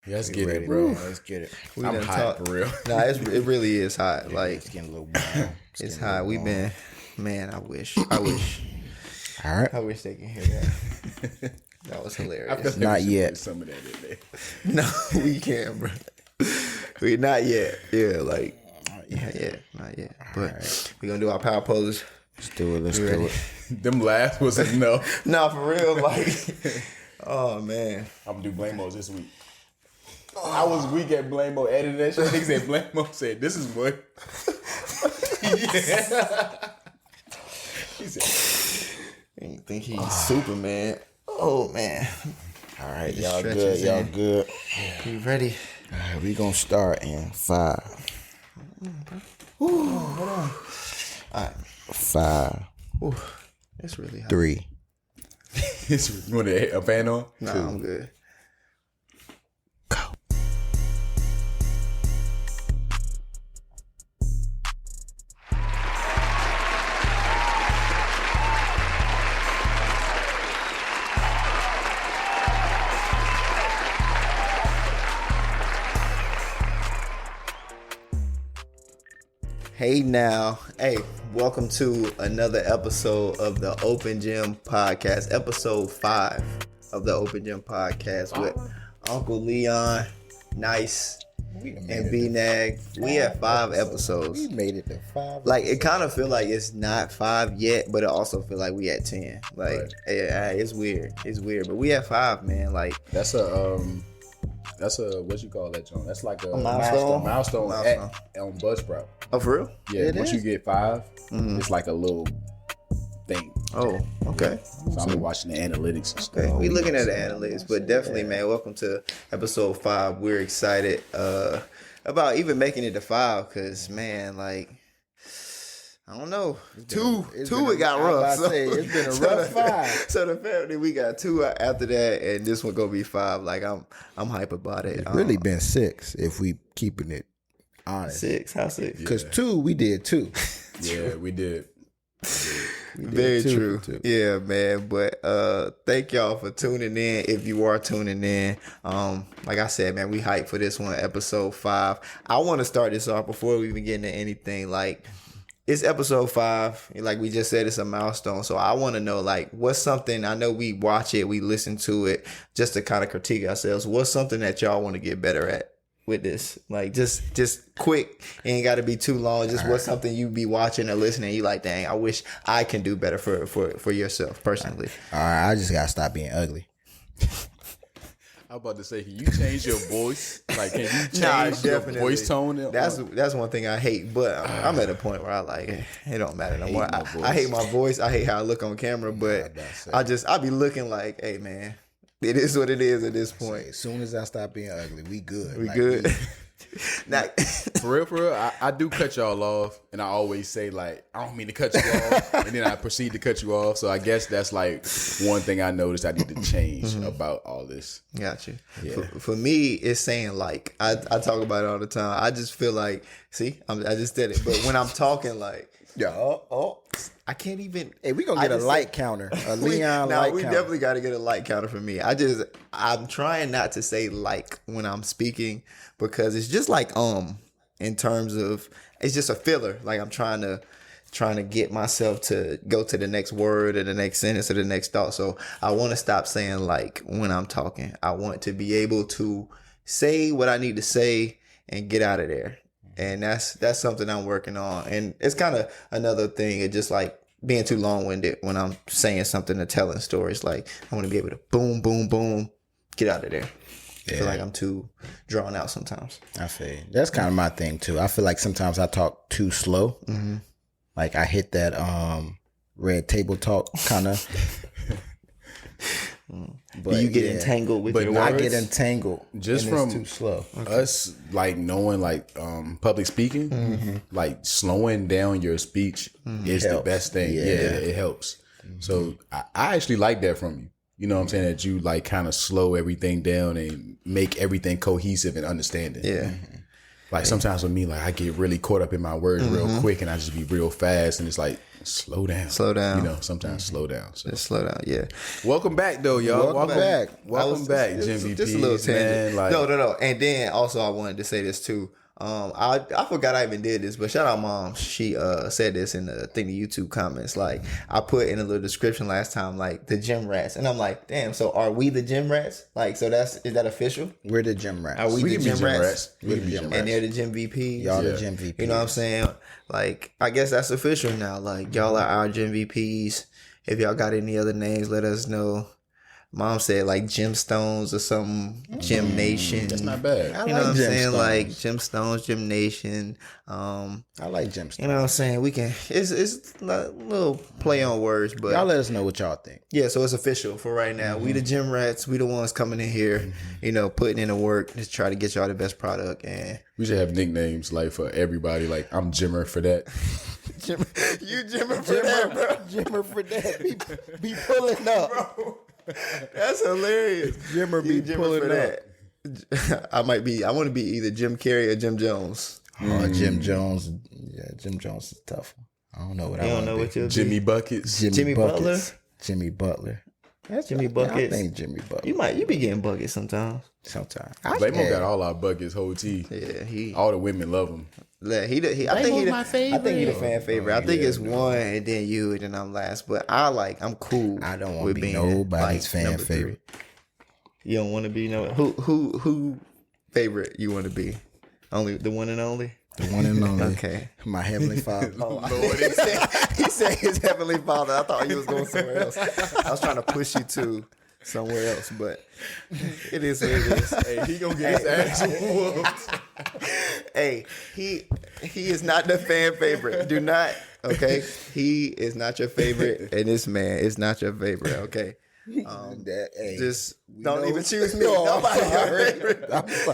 Let's get it, bro. Let's get it. I'm hot for real. Nah, it really is hot. Like it's getting a little warm. It's hot. We've been, man. I wish. All right. I wish they can hear that. That was hilarious. Not yet. Some of that in there. No, we can't, bro. We not yet. Yeah, like not yet. But we're gonna do our power poses. Let's do it. Let's do it. Them laughs was enough. Nah, for real. Like, oh man, I'm gonna do Blame-O's this week. I was weak at Blame-O editing that shit. Niggas said Blame-O said, "This is what." He said, "You think he's Superman?" Oh man. All right, y'all good. Y'all good. You ready? All right, we gonna start in 5. Ooh, hold on. All right. 5. Ooh, it's really hot. 3. You want a fan on? Nah, 2. I'm good. Go. Hey now, hey, welcome to another episode of the Open Gym Podcast, episode 5 of the Open Gym Podcast with Uncle Leon, Nice, and B-Nag. We have 5 episodes. We made it to 5. Like, it kind of feel like it's not 5 yet, but it also feel like we at 10. Like, right. It's weird. It's weird, but we at 5, man. Like, that's a what you call that, John? That's like a milestone on Buzzsprout. Oh, for real? Yeah, once you get 5, it's like a little thing. Oh, okay. So I'm watching the analytics and stuff. Okay, we looking at the analytics, but definitely, man, welcome to episode 5. We're excited about even making it to 5 because, man, like, I don't know. Two, it got rough. It's been a rough 5. So the fact that we got 2 after that, and this one gonna be 5. Like, I'm hype about it. It's really been 6 if we keeping it honest. 6? How 6? Because 2, we did 2. Yeah, we did. Very true. Yeah, man. But thank y'all for tuning in. If you are tuning in, like I said, man, we hyped for this one, episode 5. I want to start this off before we even get into anything. Like, it's episode 5. Like we just said, it's a milestone. So I want to know, like, what's something, I know we watch it, we listen to it just to kind of critique ourselves. What's something that y'all want to get better at with this? Like, just quick. It ain't got to be too long. Just what's something you be watching or listening, you like, dang, I wish I can do better for yourself personally. All right, I just got to stop being ugly. I was about to say, can you change your voice? Like, can you change your voice tone? That's one thing I hate, but I'm at a point where I like it don't matter no more. I hate my voice. I hate how I look on camera, but I be looking like, hey man, it is what it is at this point. As soon as I stop being ugly, we good. We good. For real, I do cut y'all off, and I always say, like, I don't mean to cut you off, and then I proceed to cut you off. So I guess that's like one thing I noticed I need to change about all this. Got you. Yeah. For me, it's saying like, I talk about it all the time. I just feel like, see, I just did it. But when I'm talking like, I can't even. Hey, we gonna get a light counter, a Leon light counter. We definitely got to get a light counter for me. I'm trying not to say like when I'm speaking because it's just like in terms of it's just a filler. Like I'm trying to get myself to go to the next word or the next sentence or the next thought. So I want to stop saying like when I'm talking. I want to be able to say what I need to say and get out of there. And that's something I'm working on. And it's kind of another thing. It's just like being too long-winded when I'm saying something or telling stories. Like I want to be able to boom, boom, boom, get out of there. Yeah. I feel like I'm too drawn out sometimes. I feel you. That's kind of my thing too. I feel like sometimes I talk too slow. Mm-hmm. Like I hit that red table talk kind of. But do you get entangled with your words? I get entangled just from too slow. Us like knowing like public speaking, like slowing down your speech is the best thing. Yeah, it helps. So I actually like that from you. You know what I'm saying? That you like kind of slow everything down and make everything cohesive and understanding. Yeah. Like sometimes with me, like I get really caught up in my words real quick, and I just be real fast, and it's like slow down. Sometimes slow down. So. Just slow down. Yeah. Welcome back, though, y'all. Welcome back. Welcome back, Jim VP. Just a little tangent. Man, like, no. And then also I wanted to say this too. I forgot I even did this, but shout out mom. She said this in the YouTube comments. Like I put in a little description last time, like the gym rats, and I'm like, damn. So are we the gym rats? Like, so is that official? We're the gym rats. Are we the gym rats? We're the gym rats. And they're the gym VPs. Y'all the gym VPs. You know what I'm saying? Like, I guess that's official now. Like, y'all are our gym VPs. If y'all got any other names, let us know. Mom said like Gemstones or something. Gym Nation. that's not bad. You know what I'm saying? Like Gemstones, Gym Nation. I like Gemstones. You know what I'm saying? We can. It's a little play on words, but y'all let us know what y'all think. yeah. So it's official for right now. We the gym rats. We the ones coming in here. You know, putting in the work to try to get y'all the best product. And We should have nicknames like for everybody. Like I'm Jimmer for that. you Jimmer for that, bro. Jimmer for that. Be pulling up. Bro. That's hilarious. Jimmer be pulling for up. that. I want to be either Jim Carrey or Jim Jones. Oh, Jim Jones. Yeah, Jim Jones is tough. I don't know what I want to be. you'll Jimmy be. Buckets. Jimmy Butler? Jimmy Butler. That's Jimmy Buckets. I think Jimmy Butler. You be getting buckets sometimes. Sometimes. Playmo got all our buckets, whole T. Yeah, All the women love him. I think he my favorite. I think he the fan favorite. I think yeah, it's one and then you and then I'm last. But I'm cool. I don't want with to be being nobody's like fan number favorite. 3. You don't want to be who favorite you want to be? Only the one and only. The one and only. Okay. My heavenly father. He said his heavenly father. I thought he was going somewhere else. I was trying to push you to somewhere else, but it is what it is. Hey, he gonna get his ass whooped. Hey, he is not the fan favorite. Do not, okay? He is not your favorite, and this man is not your favorite, okay? Just don't even choose me. Nobody your favorite.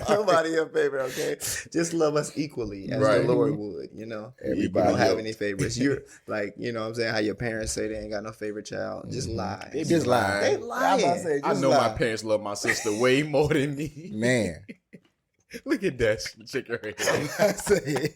Nobody your favorite, okay? Just love us equally as the Lord would, you know? Everybody You don't have any favorites. You're like, you know what I'm saying, how your parents say they ain't got no favorite child. Just lie. They just lie. They lying. I know my parents love my sister way more than me. Man. Look at that. Shake your head.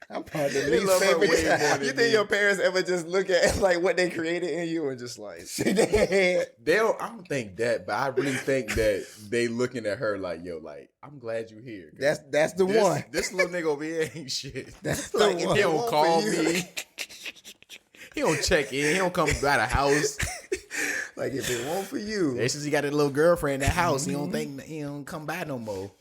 I'm part of the They least love her way favorite. more than you think your parents ever just look at like what they created in you and just like shake their head? I don't think that, but I really think that they looking at her like, yo, like, I'm glad you here. That's the one. This little nigga over here ain't shit. That's the Like, if one. He don't call for you. me. He don't check in. He don't come by the house. Like if it weren't for you. Ever since he got a little girlfriend in the house, he don't come by no more.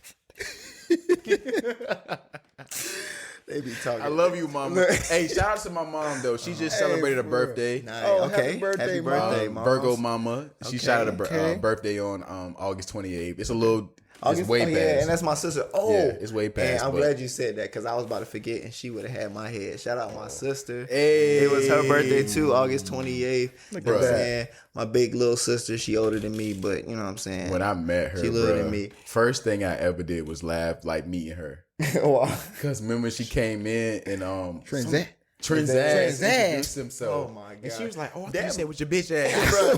They be talking. I love you, mama. Hey, shout out to my mom though. She just celebrated a birthday. Nice. Oh, Okay. happy birthday, Happy birthday, Mom. Virgo mama. She shouted a Okay. birthday on August 28th. It's a little. August, it's way past. yeah, and that's my sister. Oh, Yeah, it's way past, And I'm but- glad you said that because I was about to forget, and she would have had my head. Shout out my sister. Hey. It was her birthday too, August 28th. You know what I'm that. saying? My big little sister. She older than me, but you know what I'm saying. When I met her, She older bruh, than me. first thing I ever did was laugh like meeting her. Wow. Cause remember she came in and Trinzat. Trinzaz introduced himself. Oh my god. And she was like, "Oh, I thought That- you said with your bitch ass." Bro,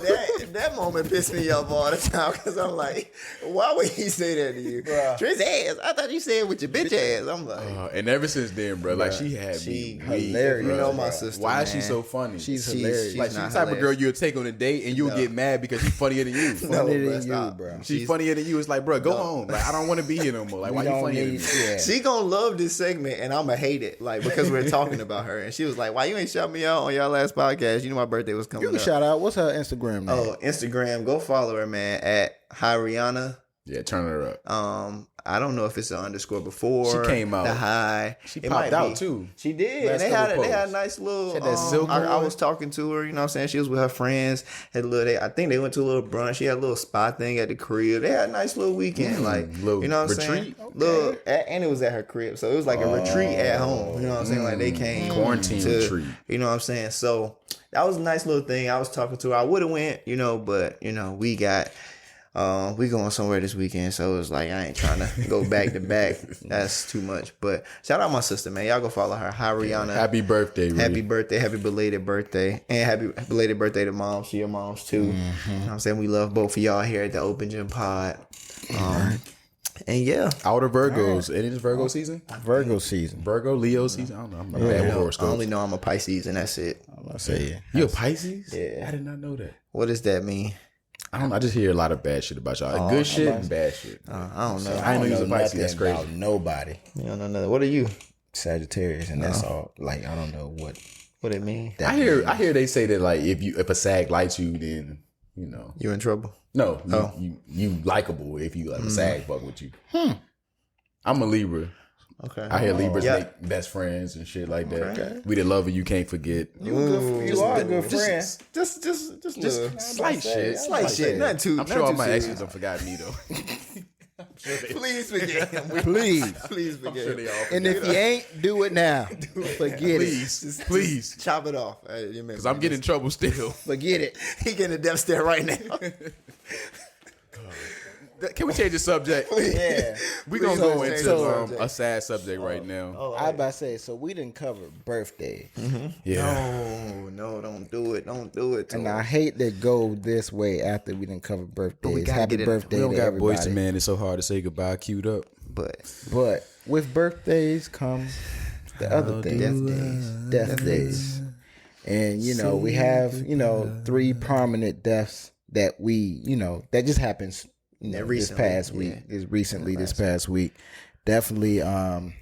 that moment pissed me off all the time because I'm like, why would he say that to you? Trish ass. I thought you said with your bitch ass. I'm like, And ever since then, bro, like she had she me weak, hilarious. you bruh. know my sister. Why is she man. so funny? She's hilarious. like she's the not type of girl hilarious. you'll take on a date and you'll get mad because she's funnier than you. No, Funnier bro, than you, stop. bro. She's funnier than you. It's like, bro, go home. Like I don't want to be here no more. Like why you funnier than me? Yeah. She gonna love this segment and I'ma hate it, like because we're talking about her. And she was like, "Why you ain't shout me out on y'all last podcast? You know my birthday was coming You can up." shout out. What's her Instagram name? Oh, Instagram, go follow her, man, at Hi Rihanna. Yeah, turn her up. I don't know if it's an underscore before. She came out. The high. She It popped might out be. too. She did. Last And couple they had a posts. nice little. She had that silk I on. was talking to her. You know what I'm saying? She was with her friends. Had a little. I think they went to a little brunch. She had a little spa thing at the crib. They had a nice little weekend. Like little you know what I'm saying? retreat? Little, and it was at her crib, so it was like a retreat at home. You know what I'm saying? Like they came Quarantine to, retreat. You know what I'm saying? So that was a nice little thing. I was talking to her. I would have went, you know, but you know we got. We going somewhere this weekend, so it was like I ain't trying to go back to back. That's too much. But shout out my sister, man. Y'all go follow her. Hi Rihanna. Happy birthday, Ree. Happy birthday, happy belated birthday. And happy belated birthday to moms, to your moms too. You know what I'm saying? We love both of y'all here at the Open Gym Pod. And yeah, Outer Virgos. It is Virgo season? Virgo season. Virgo, Leo season? I don't know. I'm not bad with I horoscopes. only know I'm a Pisces, and that's it. I'm gonna say yeah. You a Pisces? Yeah. I did not know that. What does that mean? I don't know. I just hear a lot of bad shit about y'all. Good shit and bad shit. I don't know. I didn't know you was a Pisces. nothing That's crazy. about nobody. You don't know nothing. What are you? Sagittarius, and that's all. Like I don't know what it mean? that I hear they say that like if a sag likes you, then you know You in trouble? no you likable if you like a sag fuck with you. I'm a Libra. Okay. I hear Libras Yeah. make best friends and shit like that. We the lover you can't forget. You are a good friend. Just Slight shit. slight shit. Nothing too. I'm sure all my serious. exes don't forgot me though. Please forget him. Please. Please forget Sure him. they all And if you ain't, do it now. Forget it. please, Chop it off. because I'm getting in trouble still. Forget it. He getting a death stare right now. Can we change the subject? Yeah. We gonna go into subject. a sad subject right now. I was about to say, so we didn't cover birthdays. Yeah, No, don't do it. Don't do it. And I hate to go this way after we didn't cover birthdays. gotta Happy get it- birthday we don't to got everybody. Boys to Man. It's so hard to say goodbye. Queued up. But With birthdays come the other things. Death days. And, we have, 3 prominent deaths that we, that just happens this recently, past week. yeah. This past week. Definitely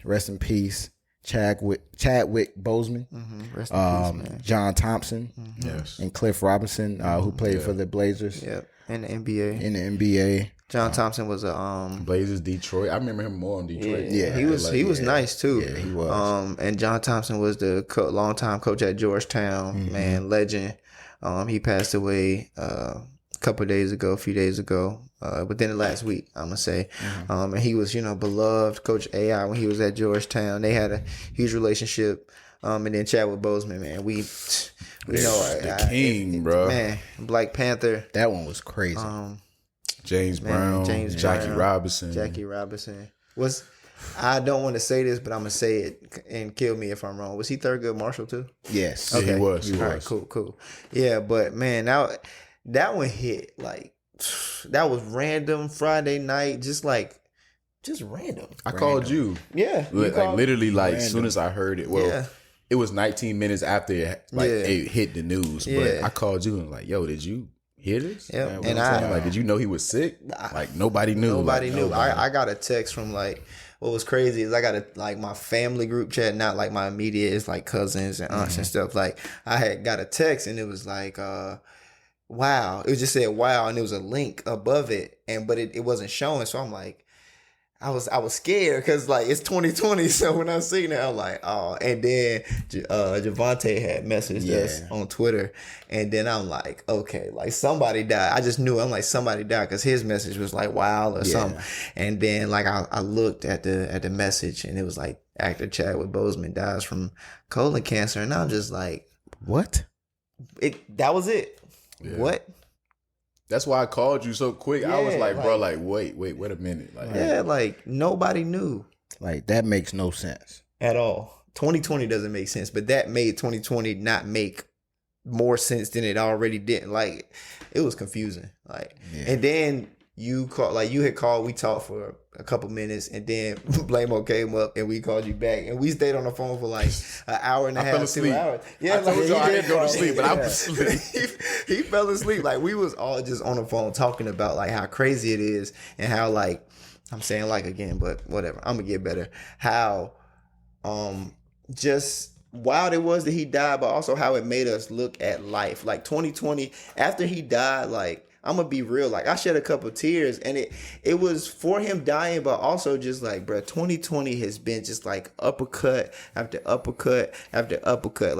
rest in peace. Chadwick Boseman. rest in peace, man. John Thompson. Yes. And Cliff Robinson, who played for the Blazers Yep. In the NBA. in the NBA. John Thompson was a Blazers, Detroit. I remember him more in Detroit. Yeah, he was nice too. Yeah, he was. And John Thompson was the longtime coach at Georgetown, man, legend. He passed away a few days ago, within the last week, I'm gonna say. And he was, beloved Coach AI when he was at Georgetown. They had a huge relationship. And then Chadwick Boseman, man, we know the king, bro. man, Black Panther. That one was crazy. James Brown, Jackie Brown, Robinson. Jackie Robinson was. I don't want to say this, but I'm gonna say it and kill me if I'm wrong. Was he Thurgood Marshall too? Yes. Yeah, he was. All right, cool. Yeah, but man, that one hit like that was random Friday night, just random. I called you. Yeah, Literally, as soon as I heard it. Well, Yeah. it was 19 minutes after it hit the news. But Yeah. I called you and like, yo, did you hear this? Yep. Man, what And I'm saying? Did you know he was sick? Nobody knew. Nobody knew. Nobody. I got a text from what was crazy is I got my family group chat, not like my immediate, it's like cousins and aunts and stuff. Like I had got a text and it was like, wow. It just said wow, and there was a link above it, but it wasn't showing. So I'm like, I was scared because it's 2020. So when I seen it, I'm like, oh. And then Javante had messaged us on Twitter, and then I'm like, okay, somebody died. I just knew. I'm like, somebody died because his message was like wow or something. And then I looked at the message, and it was like actor Chadwick Boseman dies from colon cancer, and I'm just like, What? that was it. Yeah. What? That's why I called you so quick. I was Yeah, like, bro, wait a minute. Nobody knew Like, that makes no sense. at all. 2020 doesn't make sense, but that made 2020 not make more sense than it already did. It was confusing. And then you had called, we talked for a couple minutes, and then Blamo came up and we called you back, and we stayed on the phone for an hour and a half, 2 hours. Yeah, I told you I didn't go to fall sleep, but I was asleep. asleep. he fell asleep. We was all just on the phone talking about how crazy it is, and how I'm saying again, but whatever. I'm gonna get better. How just wild it was that he died, but also how it made us look at life. 2020, after he died, I'm gonna be real. I shed a couple of tears, and it was for him dying, but also just bro, 2020 has been just uppercut after uppercut after uppercut.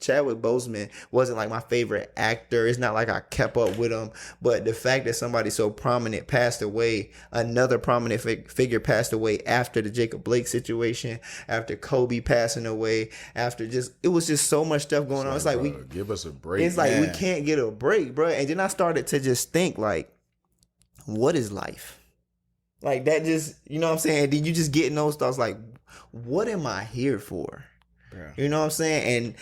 Chadwick Boseman wasn't my favorite actor. It's not like I kept up with him, but the fact that somebody so prominent passed away, another prominent figure passed away after the Jacob Blake situation, after Kobe passing away, it was just so much stuff going on. It's bro, we give us a break. It's we can't get a break, bro. And then I started to just think what is life? That just, you know what I'm saying? Did you just get in those thoughts what am I here for? Yeah. You know what I'm saying? And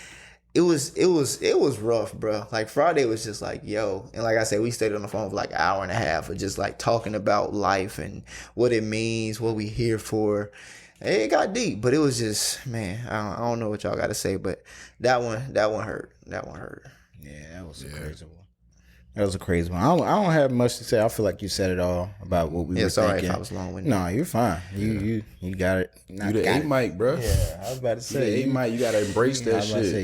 it was rough, bro. Like Friday was just like, yo, and like I said, we stayed on the phone for like an hour and a half of just like talking about life and what it means, what we here for. It got deep, but it was just, man, I don't know what y'all got to say, but that one hurt. That one hurt. Yeah, that was a crazy one. That was a crazy one. I don't have much to say. I feel like you said it all about what we were thinking. Sorry if I was long-winded. No, you're fine. You got it. You the 8 mic, bro. Yeah, I was about to say. You the 8 mic. You got to embrace that shit. I was about to say,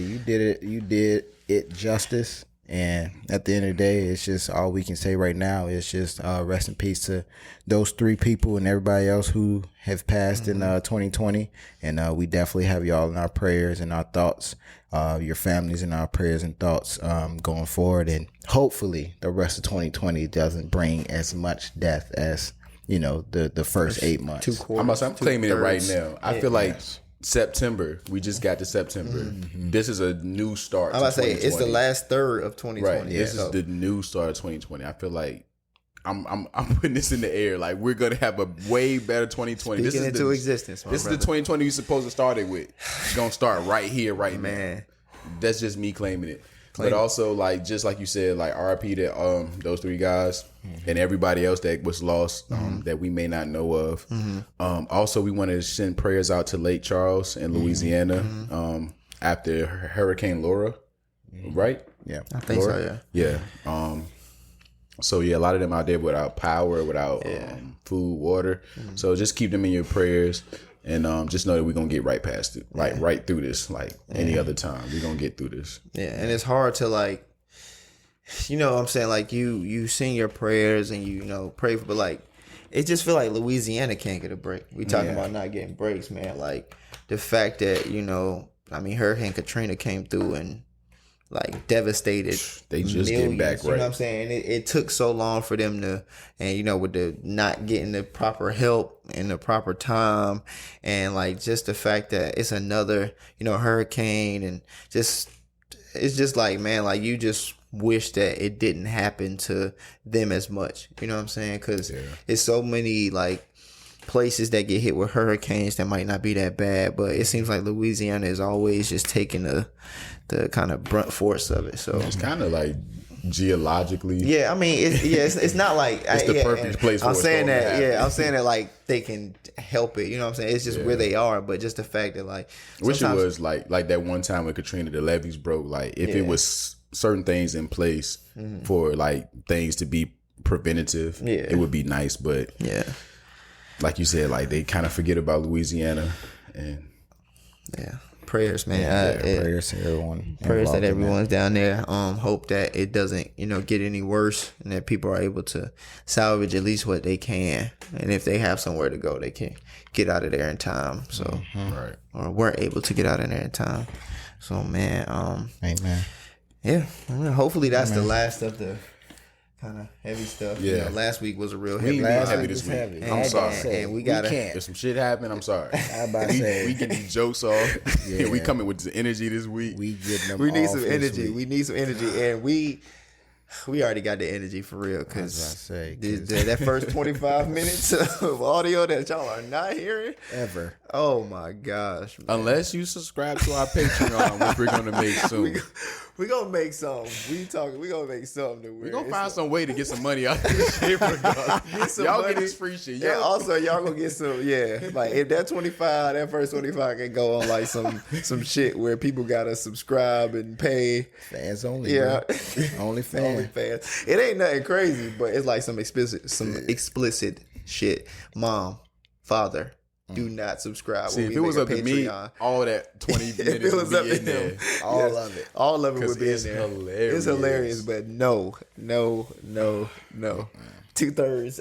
you did it justice. And at the end of the day, it's just all we can say right now is just rest in peace to those 3 people and everybody else who have passed in 2020. And we definitely have y'all in our prayers and our thoughts, your families in our prayers and thoughts going forward. And hopefully the rest of 2020 doesn't bring as much death as, the first 8 months. I'm claiming it right now. I feel like September. We just got to September. Mm-hmm. This is a new start. I'm about to say it's the last third of 2020. Right. This is the new start of 2020. I feel like I'm putting this in the air. Like we're gonna have a way better 2020. Speaking this is into existence. This is the 2020 you're supposed to start it with. It's gonna start right here, right now. That's just me claiming it. But also, like just like you said, like RIP to those 3 guys and everybody else that was lost that we may not know of. Also, we wanted to send prayers out to Lake Charles in Louisiana after Hurricane Laura, right? Yeah, I think so. Yeah. So yeah, a lot of them out there without power, without food, water. So just keep them in your prayers. And just know that we're going to get right past it, right through this, like any other time. We're going to get through this. Yeah, and it's hard to like, what I'm saying? Like you sing your prayers and you pray for, but like, it just feel like Louisiana can't get a break. We talking about not getting breaks, man. Like the fact that, Hurricane Katrina came through and like devastated. They just getting back right. You know what I'm saying? It took so long for them to, and with the not getting the proper help in the proper time, and like just the fact that it's another, hurricane, and just it's just like, man, like you just wish that it didn't happen to them as much. You know what I'm saying? Because it's so many like places that get hit with hurricanes that might not be that bad, but it seems like Louisiana is always just taking the kind of brunt force of it. So it's kind of like geologically. Yeah, it's not like it's the perfect place for I'm saying that. Yeah, I'm saying that like they can help it. You know what I'm saying? It's just where they are, but just the fact that like wish it was like that one time with Katrina, the levees broke. Like if it was certain things in place for like things to be preventative, it would be nice. But like you said, like they kind of forget about Louisiana and prayers, man. Prayers to everyone. Prayers that everyone's down there. Hope that it doesn't, get any worse, and that people are able to salvage at least what they can. And if they have somewhere to go, they can get out of there in time. So, or were able to get out of there in time. So, man. Amen. Yeah. Hopefully that's the last of the kind of heavy stuff. Yeah. Last week was a real heavy. Heavy this week. I'm sorry. And we gotta. If some shit happened, I'm sorry. I about to say we get these jokes off. Yeah. We coming with the energy this week. We getting them. We need some energy. We need some energy, and we already got the energy for real. Because that first 25 minutes of audio that y'all are not hearing ever. Oh my gosh! Man. Unless you subscribe to our Patreon, which we're gonna make soon. We gonna make something. We gonna make something. We gonna find some way to get some money out of this shit. Y'all get this free shit. Yeah. Also, y'all gonna get some. Yeah. Like if that first 25 can go on like some shit where people gotta subscribe and pay. Fans only. Yeah. Only fans. It ain't nothing crazy, but it's like some explicit shit. Mom, father. Do not subscribe. See, if it was up to me, all that 20 minutes would be in there. All of it. All of it would be in there. Hilarious. It's hilarious, but no. 2/3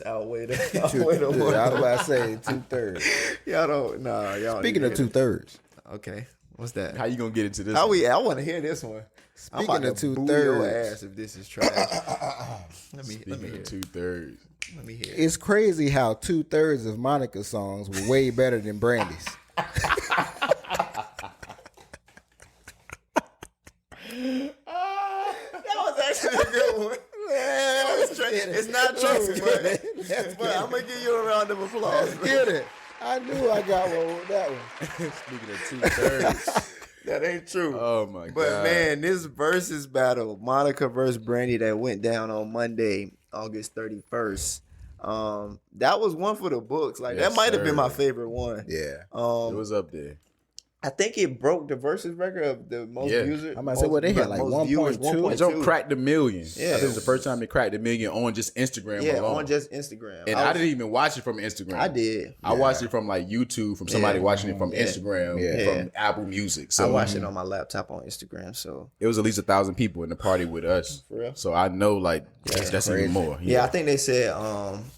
outweigh the one. I was about to say 2/3. Y'all don't. Nah, y'all. Speaking of 2/3. Okay, what's that? How you gonna get into this? I want to hear this one. Speaking of 2/3, your ass if this is trash. Let me hear 2/3. Let me hear. It's crazy how 2/3 of Monica's songs were way better than Brandy's. That was actually a good one. It's not true, but I'm gonna give you a round of applause. Get it? I knew I got one with that one. Speaking of 2/3, That ain't true. Oh my god! But man, this versus battle, Monica versus Brandy, that went down on Monday, August 31st. That was one for the books. Like Yes, that might have been sir. my favorite one. Yeah. it was up there. I think it broke the versus record of the most users. I'm about to say, well, they had like 1.2. It's on cracked the million. Yeah. I think it was the first time they cracked the million on just Instagram alone. on just Instagram. And I didn't even watch it from Instagram. I did. I watched it from like YouTube, from somebody watching it from Instagram, from Apple Music. So I watched it on my laptop on Instagram. So it was at least 1,000 people in the party with us. For real? So I know like that's even more. yeah, I think they said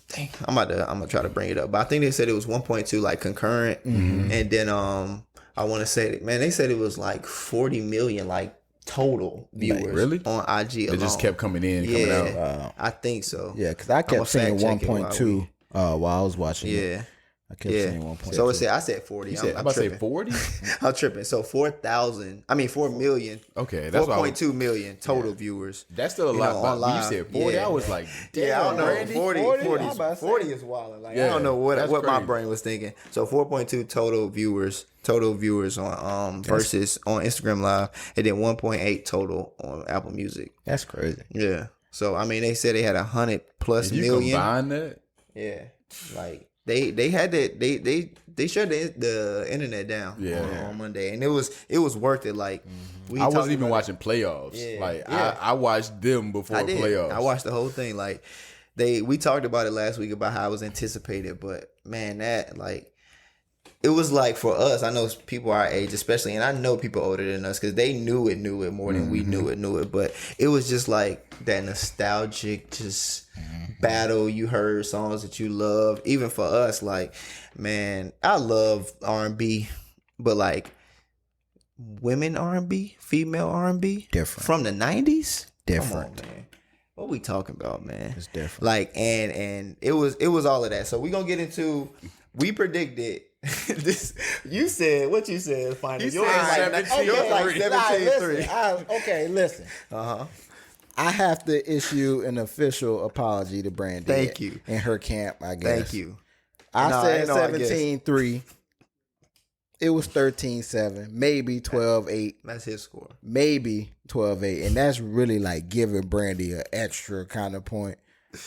dang, I'm gonna try to bring it up, but I think they said it was 1.2 like concurrent, and then I want to say that, man, they said it was like 40 million like total viewers really? on IG alone. It just kept coming in, coming out. I think so. Yeah, because I kept saying fact check it 1.2 while I was watching it. Yeah. I kept saying 1.2. So I said 40. You said, I'm I'm about to say tripping. 40? I'm tripping. So 4 million. Okay, that's what I was, 4.2 million total viewers. that's still a You lot. know, But on when you live. said 40, Yeah. I was like, damn, Yeah, I don't know. Brandy. 40 I'm about to say. 40 is wild. Like I Yeah, don't know what that's my crazy. brain was thinking. So 4.2 total viewers on versus on Instagram Live, and then 1.8 total on Apple Music. That's crazy. Yeah. So I mean, they said they had 100+ If you million. combine that, Yeah. Like they had that they shut the internet down on Monday, and it was worth it. Like I wasn't even watching playoffs. Yeah, Like yeah. I watched them before I did. playoffs. I watched the whole thing. Like we talked about it last week about how it was anticipated, but man, that like it was like for us. I know people our age, especially, and I know people older than us because they knew it more than we knew it. But it was just like that nostalgic, just battle. You heard songs that you love. Even for us, like man, I love R&B, but like women R&B, female R&B, Different. from the 90s. Different. Come on, man. What we talking about, man? It's different. Like and it was all of that. So we gonna get into. We predicted this. You said what you said. Finally, You said 17-3. Okay, listen. I have to issue an official apology to Brandy. Thank you. In her camp, I guess. Thank you. I No, said I guess. 17-3. It was 13-7, maybe 12-8, That's his score. maybe 12-8. And that's really like giving Brandy an extra kind of point.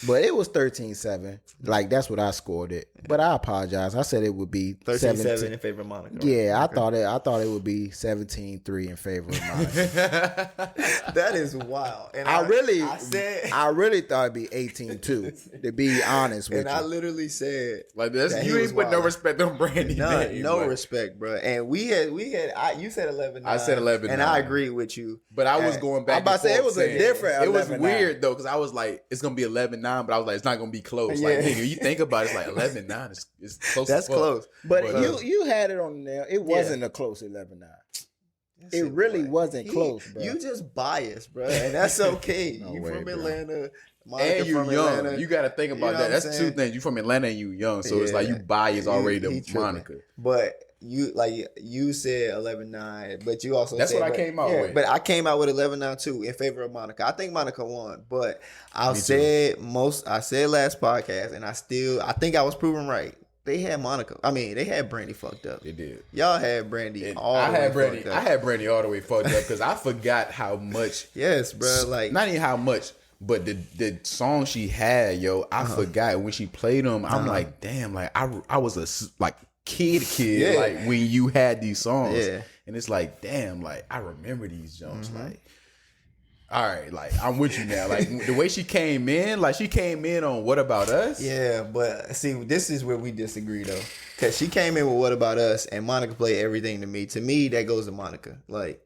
But it was 13-7. Like, that's what I scored it. But I apologize. I said it would be 13-7 in favor of Monica. Right? Yeah, I thought it would be 17-3 in favor of Monica. That is wild. And I really thought it'd be 18-2, to be honest with and you. I literally said like this, that he you was ain't put no wild. respect on Brandy. name, no but- respect, bro. And you said 11. I said 11. and I agree with you. But I was going back. I'm about to say, and it was forth a saying- different It was 11-9. weird though, because I was like, it's gonna be 11-9, but I was like, it's not gonna be close. Like, Yeah. nigga, you think about it, it's like 11-9. It's close. That's as fuck. close. But you had it on there. It wasn't a close 11-9. It really wasn't close, bro. You just biased, bro, and that's okay. No you way, from bro. Atlanta, Monica And you from young. Atlanta. You got to think about You know that. what That's I'm two saying? things. You from Atlanta and you young, so it's like you biased already he to tripping. Monica. But you said 11-9, but you also That's said, what I came out with. But I came out with 11-9 too in favor of Monica. I think Monica won, but I Me too. said last podcast, and I think I was proven right. They had Monica. I mean, they had Brandy fucked up. They did. Y'all had Brandy And all the way fucked up. I had Brandy all the way fucked up because I forgot how much. Yes, bro. Like Not even how much, but the song she had, yo, I forgot when she played them. I'm like, damn, like I was a kid, Yeah. like when you had these songs, Yeah. and it's like, damn, like I remember these songs, like. All right, like I'm with you now. Like the way she came in, like she came in on "What About Us." Yeah, but see, this is where we disagree though, because she came in with "What About Us" and Monica played everything to me. To me, that goes to Monica. Like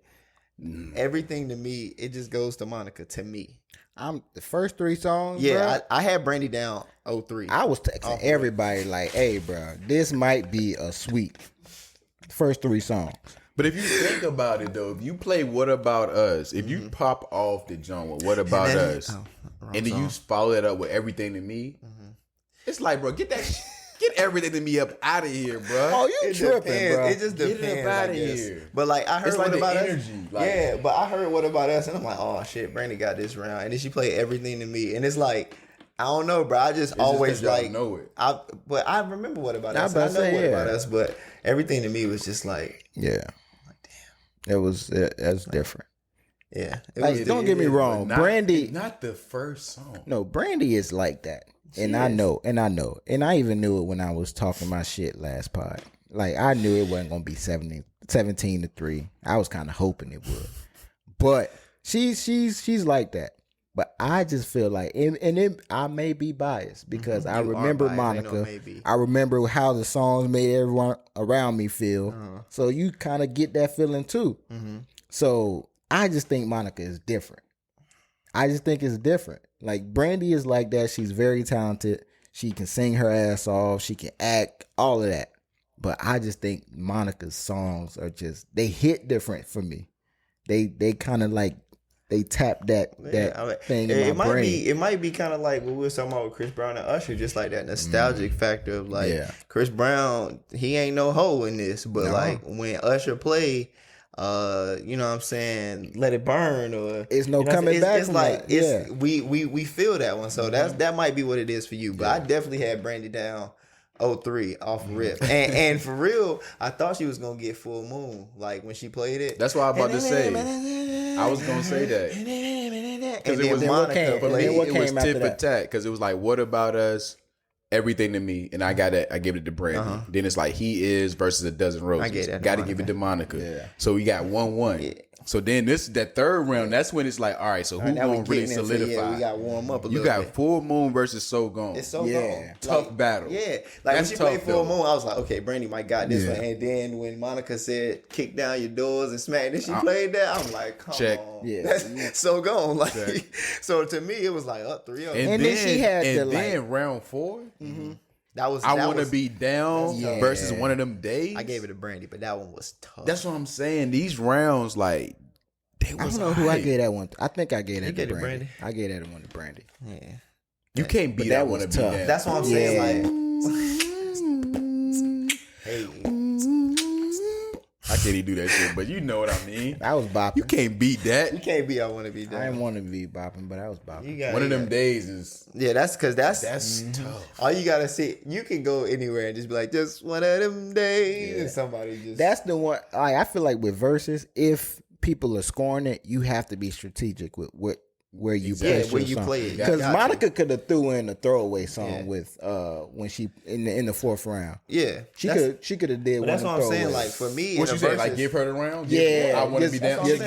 everything to me, it just goes to Monica. To me, The first three songs, yeah, bro, I had Brandy down 03. I was texting everybody like, hey, bro, this might be a sweep. First three songs. But if you think about it though, if you play "What About Us," if you pop off the joint with "What About then- Us," wrong and then you follow that up with "Everything to Me," it's like, bro, get everything to me up out of here, bro. Oh, you It tripping, depends. bro. It just Get it up depends. outta I guess. here. But like I heard It's like "What the About energy, Us." like- Yeah, but I heard "What About Us," and I'm like, oh shit, Brandy got this round, and then she played everything to me, and it's like. I don't know, bro. I just always 'cause y'all like know it. But I remember "What About I Us." was I about know to say, "What About yeah. Us," but everything to me was just like, Yeah. That's different. Yeah. Like, don't get me wrong, Brandy. Not the first song. No, Brandy is like that, and I know, and I even knew it when I was talking my shit last pod. Like, I knew it wasn't gonna be 17-3. I was kind of hoping it would, but she's like that. But I just feel like, I may be biased because I remember Monica. I remember how the songs made everyone around me feel. So you kind of get that feeling too. So I just think Monica is different. I just think it's different. Like, Brandy is like that. She's very talented. She can sing her ass off. She can act, all of that. But I just think Monica's songs are they hit different for me. They kind of like, they tap that thing in my brain. It might be kind of like what we were talking about with Chris Brown and Usher, just like that nostalgic factor of like, Chris Brown, he ain't no hoe in this, but like when Usher play, you know what I'm saying, Let It Burn, or it's no coming back. It's like we feel that one, so that might be what it is for you. But I definitely had Brandy down 03 off rip, and for real, I thought she was gonna get Full Moon like when she played it. That's what I'm about to say. I was gonna say that because it was Monica, but it was tit for tat because it was like, What About Us, Everything to Me, and I gave it to Brandy. Then it's like He Is versus A Dozen Roses. I gave that. Got to give it to Monica. Yeah. So we got 1-1. Yeah. So then that third round, that's when it's like, all right, so who gonna really solidify? We got warm up a little. You got Full Moon versus So Gone. It's So Gone. Tough battle. Yeah, like when she played Full Moon, I was like, okay, Brandy might got this one. And then when Monica said, "Kick down your doors and smack," then she played that. I'm like, come on, that's So Gone. Like, so to me, it was like up 3-0. And then she had then round 4. I Want to Be Down versus One of Them Days. I gave it to Brandy, but that one was tough. That's what I'm saying. These rounds, like, they was I don't know who I gave that one. I think I gave that to Brandy. I gave that one to Brandy. Yeah. You can't beat that one to be tough. That's what I'm saying. Like, hey. I can't even do that shit, but you know what I mean. I was bopping. You can't beat that. You can't beat I Want to Be Down. I didn't want to be bopping, but I was bopping. One of them days is... Yeah, that's because that's tough. All you got to see, you can go anywhere and just be like, just one of them days. And somebody just... That's the one, I feel like with Verzuz, if people are scoring it, you have to be strategic with where you play it. Because Monica could have threw in a throwaway song with when she in the fourth round. Yeah, she could have did. But that's what I'm saying. Like for me, what you say? Like give her the round. Yeah, I Want to Be Down. She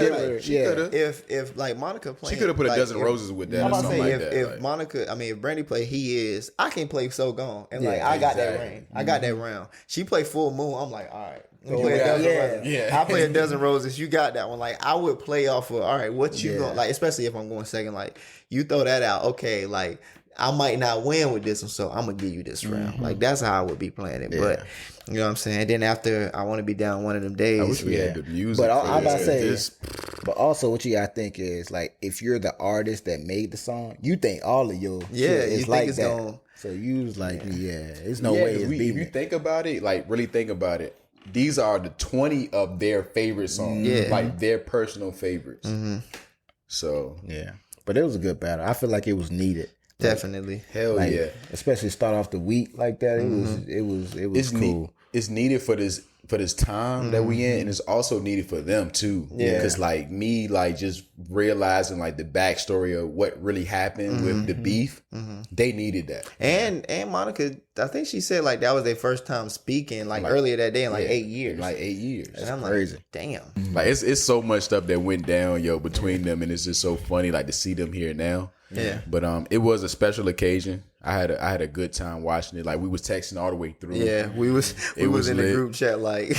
could have. If like Monica playing, she could have put A Dozen Roses with that. Or something like that. If Monica, if Brandy play He Is, I can play So Gone, and like I got that ring. I got that round. She played Full Moon. I'm like, all right. I play A Dozen Roses. You got that one. Like I would play off of, all right, what you going, like, especially if I'm going second, like you throw that out, okay, like I might not win with this one, so I'm gonna give you this round. Like that's how I would be playing it. But you know what I'm saying? Then after I Want to Be Down One of Them Days. I wish we had the music. But I'm about to say but also what you gotta think is like if you're the artist that made the song, you think all of your shit is like that. Gonna, so you was like, it's no way it's beating. If you think about it, like really think about it, these are the 20 of their favorite songs, like their personal favorites. So but it was a good battle. I feel like it was needed. Definitely, hell like, yeah. Especially start off the week like that. It was cool. It's needed for this time that we in, and it's also needed for them too. Yeah, because like me, like just realizing like the backstory of what really happened with the beef, they needed that. And Monica, I think she said like that was their first time speaking like earlier that day in like 8 years. Like 8 years. And I'm crazy. Like, damn. Like it's so much stuff that went down, between them, and it's just so funny like to see them here now. Yeah. But it was a special occasion. I had a good time watching it. Like we was texting all the way through. Yeah, we was in the group chat like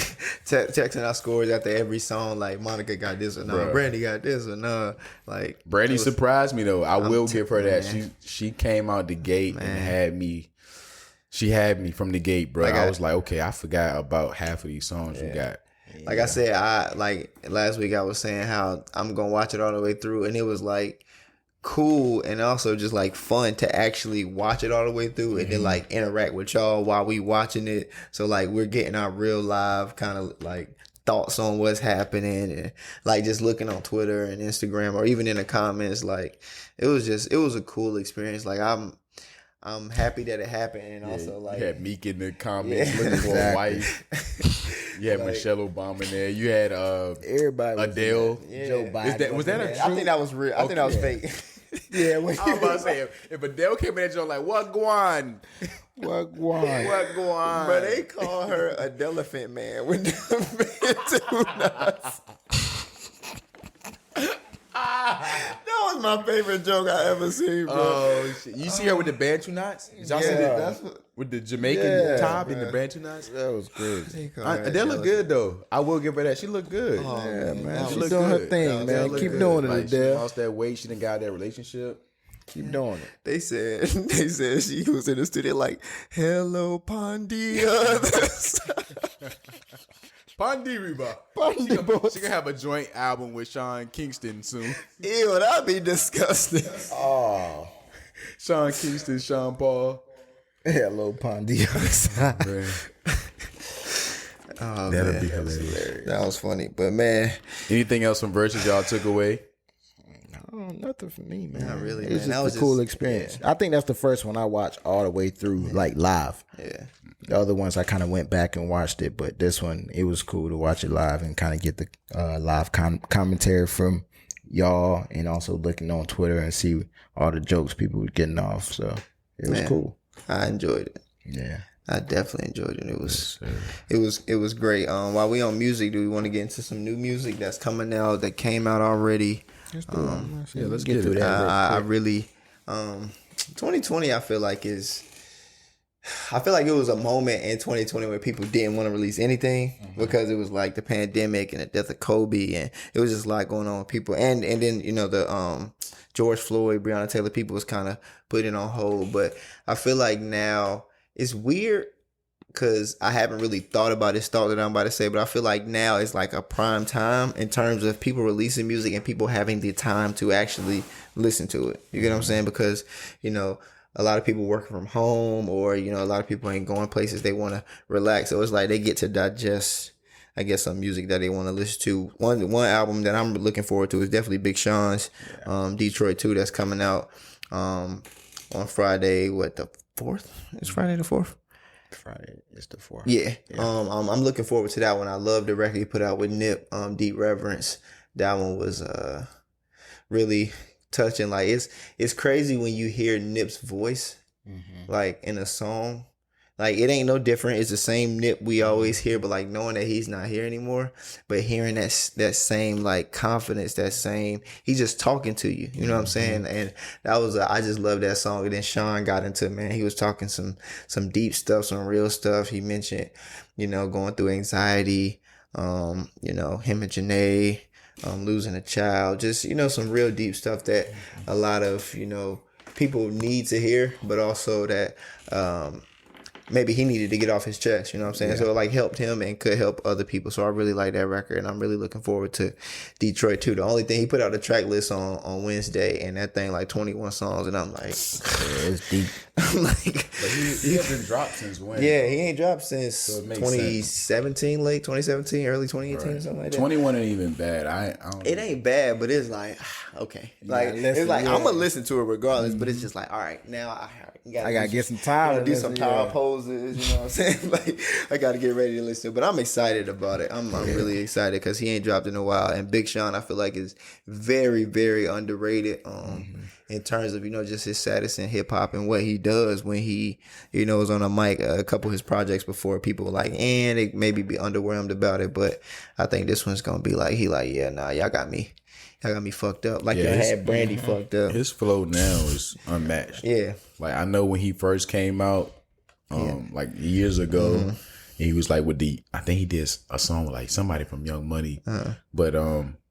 texting our scores after every song. Like Monica got this or no, Brandy got this or no. Like Brandy surprised me though. I will give her that. She came out the gate and had me. She had me from the gate, bro. Like I was like, okay, I forgot about half of these songs you got. Like I said, last week I was saying how I'm gonna watch it all the way through, and it was like cool and also just like fun to actually watch it all the way through and then like interact with y'all while we watching it. So like we're getting our real live kind of like thoughts on what's happening and like just looking on Twitter and Instagram or even in the comments. Like it was a cool experience. Like I'm happy that it happened, and also like you had Meek in the comments looking for a wife. You had Michelle Obama in there. You had Everybody was Adele. Joe Biden. Was that a I think that was real. I think that was fake. Yeah, I was about to say, if Adele came in that joint like, what go on? what going? What go on? But they call her a Delephant Man with the tunas. That was my favorite joke I ever seen, bro. Oh shit! You see her with the Bantu knots? Y'all see that's with the Jamaican top and the Bantu knots? That was crazy. Adele look good though. I will give her that. She looked good. Yeah, man. She She's look doing her good. thing, Adele man. look Keep good. doing it, Like, she Adele. lost that weight. She done got out of that relationship. Keep doing it. They said she was in the studio like, hello, Pondia. Pondi Reba. She gonna have a joint album with Sean Kingston soon. Ew, that'd be disgusting. Oh, Sean Kingston, Sean Paul. hello, Pondios. Oh, That'll man. be hilarious. That was funny. But man, Anything else from Verzuz y'all took away? Oh, nothing for me, man. Not really, It man. was just That was a cool just- experience. I think that's the first one I watched all the way through, like live. yeah. The other ones I kind of went back and watched it, but this one it was cool to watch it live and kind of get the live commentary from y'all, and also looking on Twitter and see all the jokes people were getting off. So it was Man. cool. I enjoyed it. Yeah. I definitely enjoyed it. It was great. While we on music, do we want to get into some new music that's coming out that came out already? Let's get through that. I really 2020 I feel like it was a moment in 2020 where people didn't want to release anything because it was like the pandemic and the death of Kobe, and it was just a lot going on with people, and then the George Floyd, Breonna Taylor, people was kind of putting on hold. But I feel like now it's weird because I haven't really thought about this thought that I'm about to say, but I feel like now it's like a prime time in terms of people releasing music and people having the time to actually listen to it. You get what I'm saying? Because, a lot of people working from home, or, a lot of people ain't going places. They want to relax. So it's like they get to digest, I guess, some music that they want to listen to. One album that I'm looking forward to is definitely Big Sean's Detroit 2 that's coming out on Friday, the 4th? It's Friday the 4th? Friday is the 4th. Yeah. I'm looking forward to that one. I love the record he put out with Nip, Deep Reverence. That one was really touching. Like it's crazy when you hear Nip's voice like in a song. Like it ain't no different. It's the same Nip we always hear, but like knowing that he's not here anymore, but hearing that same like confidence, that same, he's just talking to you. You know what I'm saying? And that was I just love that song. And then Sean got into, man, he was talking some deep stuff, some real stuff. He mentioned, going through anxiety, him and Janae, losing a child, just, some real deep stuff that a lot of, people need to hear, but also that, maybe he needed to get off his chest, you know what I'm saying? Yeah. So it like helped him and could help other people. So I really like that record, and I'm really looking forward to Detroit 2. The only thing, he put out a track list on Wednesday, and that thing like 21 songs, and I'm like, it's deep. I'm like, but he hasn't dropped since when? Yeah, he ain't dropped since so 2017, late 2017, early 2018, right. or something like that. 21 ain't even bad. I don't it ain't bad, but it's like, okay. Like, it's like, I'm going to listen to it regardless, but it's just like, all right, now I gotta get some time. Do some power poses, you know what I'm saying? Like, I gotta get ready to listen. But I'm excited about it. I'm really excited because he ain't dropped in a while. And Big Sean, I feel like, is very, very underrated. In terms of just his status in hip hop and what he does when he is on a mic. A couple of his projects before, people were like, and they maybe be underwhelmed about it. But I think this one's gonna be like, yeah, nah, y'all got me fucked up. Like, y'all had Brandy fucked up. His flow now is unmatched. Yeah. Like, I know when he first came out, like years ago, he was like I think he did a song with like somebody from Young Money, but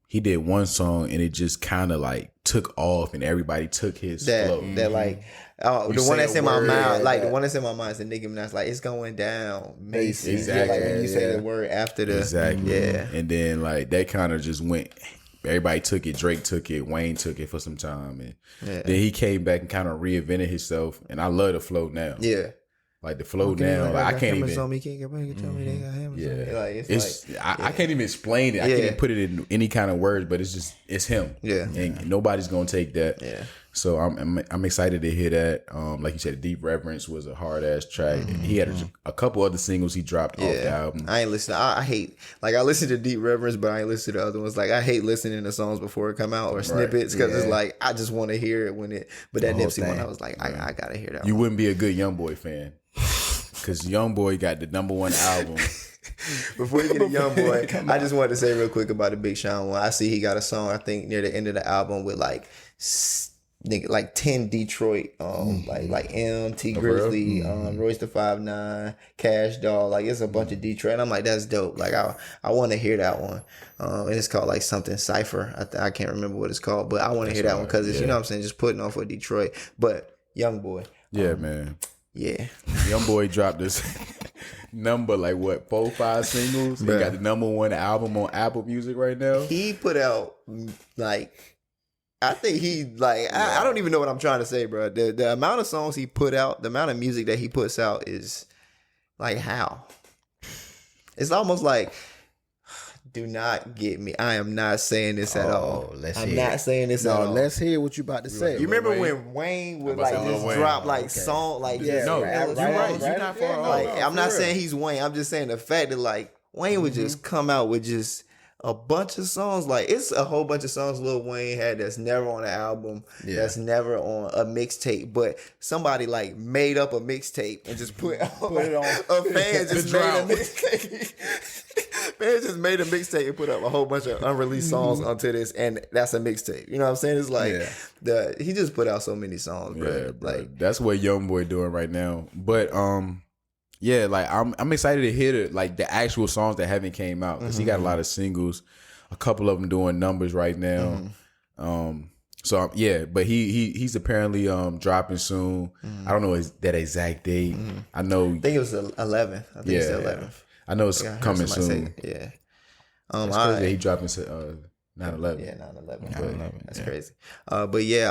he did one song and it just kind of like took off and everybody took his flow. That like, the one that's in my mind, like the one that's in my mind is the Nicki Minaj, like, it's going down, Macy. Exactly. Like when you say the word after the and then like that kind of just went. Everybody took it. Drake took it. Wayne took it for some time, and then he came back and kind of reinvented himself. And I love the flow now. Yeah, like the flow now. Like, I can't even. I can't even explain it. I can't even put it in any kind of words. But it's him. Yeah, and nobody's gonna take that. Yeah. So I'm excited to hear that. Like you said, Deep Reverence was a hard ass track. He had a couple other singles he dropped off the album. I ain't listening. I hate, like, I listen to Deep Reverence, but I ain't listen to the other ones. Like, I hate listening to songs before it come out or snippets because it's like I just want to hear it when it. But that Nipsey one, I was like, I gotta hear that. You wouldn't be a good YoungBoy fan because YoungBoy got the #1 album. Before you get a YoungBoy, I just wanted to say real quick about the Big Sean one. I see he got a song, I think, near the end of the album with like 10 Detroit, like MT Grizzly, Royce the 5'9", Cash Doll, like it's a bunch of Detroit. And I'm like, that's dope. Like I want to hear that one. And it's called like something Cypher. I can't remember what it's called, but I want to hear that one because it's, you know what I'm saying, just putting on for Detroit. But YoungBoy. Yeah, man. Yeah. YoungBoy dropped this number, like what, 4 or 5 singles? He got the #1 album on Apple Music right now. He put out like, I think he like I don't even know what I'm trying to say, bro. The amount of songs he put out, the amount of music that he puts out is like how? It's almost like, do not get me. I am not saying this at all. I'm not saying this at all. Let's hear what you about to say. You remember when Wayne would like just drop like song like just no, you're right. You're not far off. Like, I'm not saying he's Wayne. I'm just saying the fact that like Wayne would just come out with just a bunch of songs. Like it's a whole bunch of songs Lil Wayne had that's never on an album, that's never on a mixtape, but somebody like made up a mixtape and just put it on. A fan just made a mixtape. Man just made a mixtape and put up a whole bunch of unreleased songs onto this, and that's a mixtape. You know what I'm saying? It's like he just put out so many songs, bro. Yeah, bro. Like that's what YoungBoy doing right now. But yeah, like I'm excited to hear the actual songs that haven't came out because he got a lot of singles, a couple of them doing numbers right now. So but he's apparently dropping soon. I don't know that exact date. I think it was the 11th. I think it's the 11th. I know it's coming soon. Yeah. It's crazy he dropping 9/11. Yeah, 9/11. That's crazy. But yeah,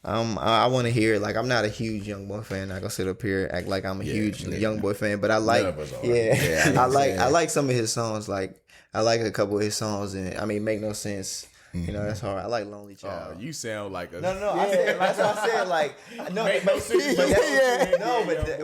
I want to hear, like, I'm not a huge YoungBoy fan. Not gonna sit up here act like I'm a huge YoungBoy fan, but I like, I like some of his songs. Like, I like a couple of his songs, and I mean, Make No Sense. You know, that's hard. I like Lonely Child. Oh, you sound like a no. I said, that's what I said. Like, no,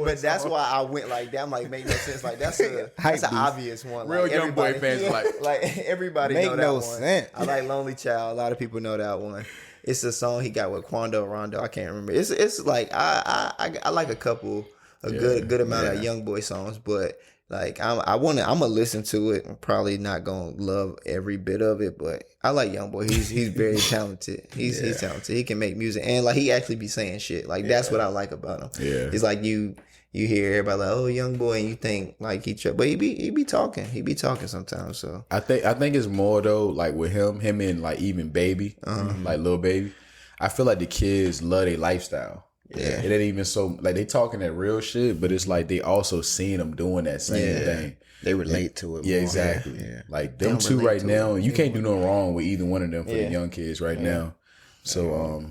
but that's why I went like that. I'm like, Make No Sense. Like, that's an obvious one. Real like, YoungBoy fans like everybody Make know that no one. sense. I like Lonely Child. A lot of people know that one. It's a song he got with Quando Rondo. I can't remember. It's like I like a couple, good amount of YoungBoy songs, but like I'm gonna listen to it. I'm probably not gonna love every bit of it, but I like YoungBoy. He's very talented. He's talented. He can make music, and like he actually be saying shit. Like that's what I like about him. Yeah, it's like you hear everybody like, oh, YoungBoy, and you think like but he be talking. He be talking sometimes. So I think it's more though, like with him and like even Baby, like Lil Baby. I feel like the kids love their lifestyle. Yeah, it ain't even so like they talking that real shit, but it's like they also seeing them doing that same thing. They relate to it. Yeah, more. exactly. Yeah. Like them two right now, you can't do no wrong with either one of them for the young kids right now. So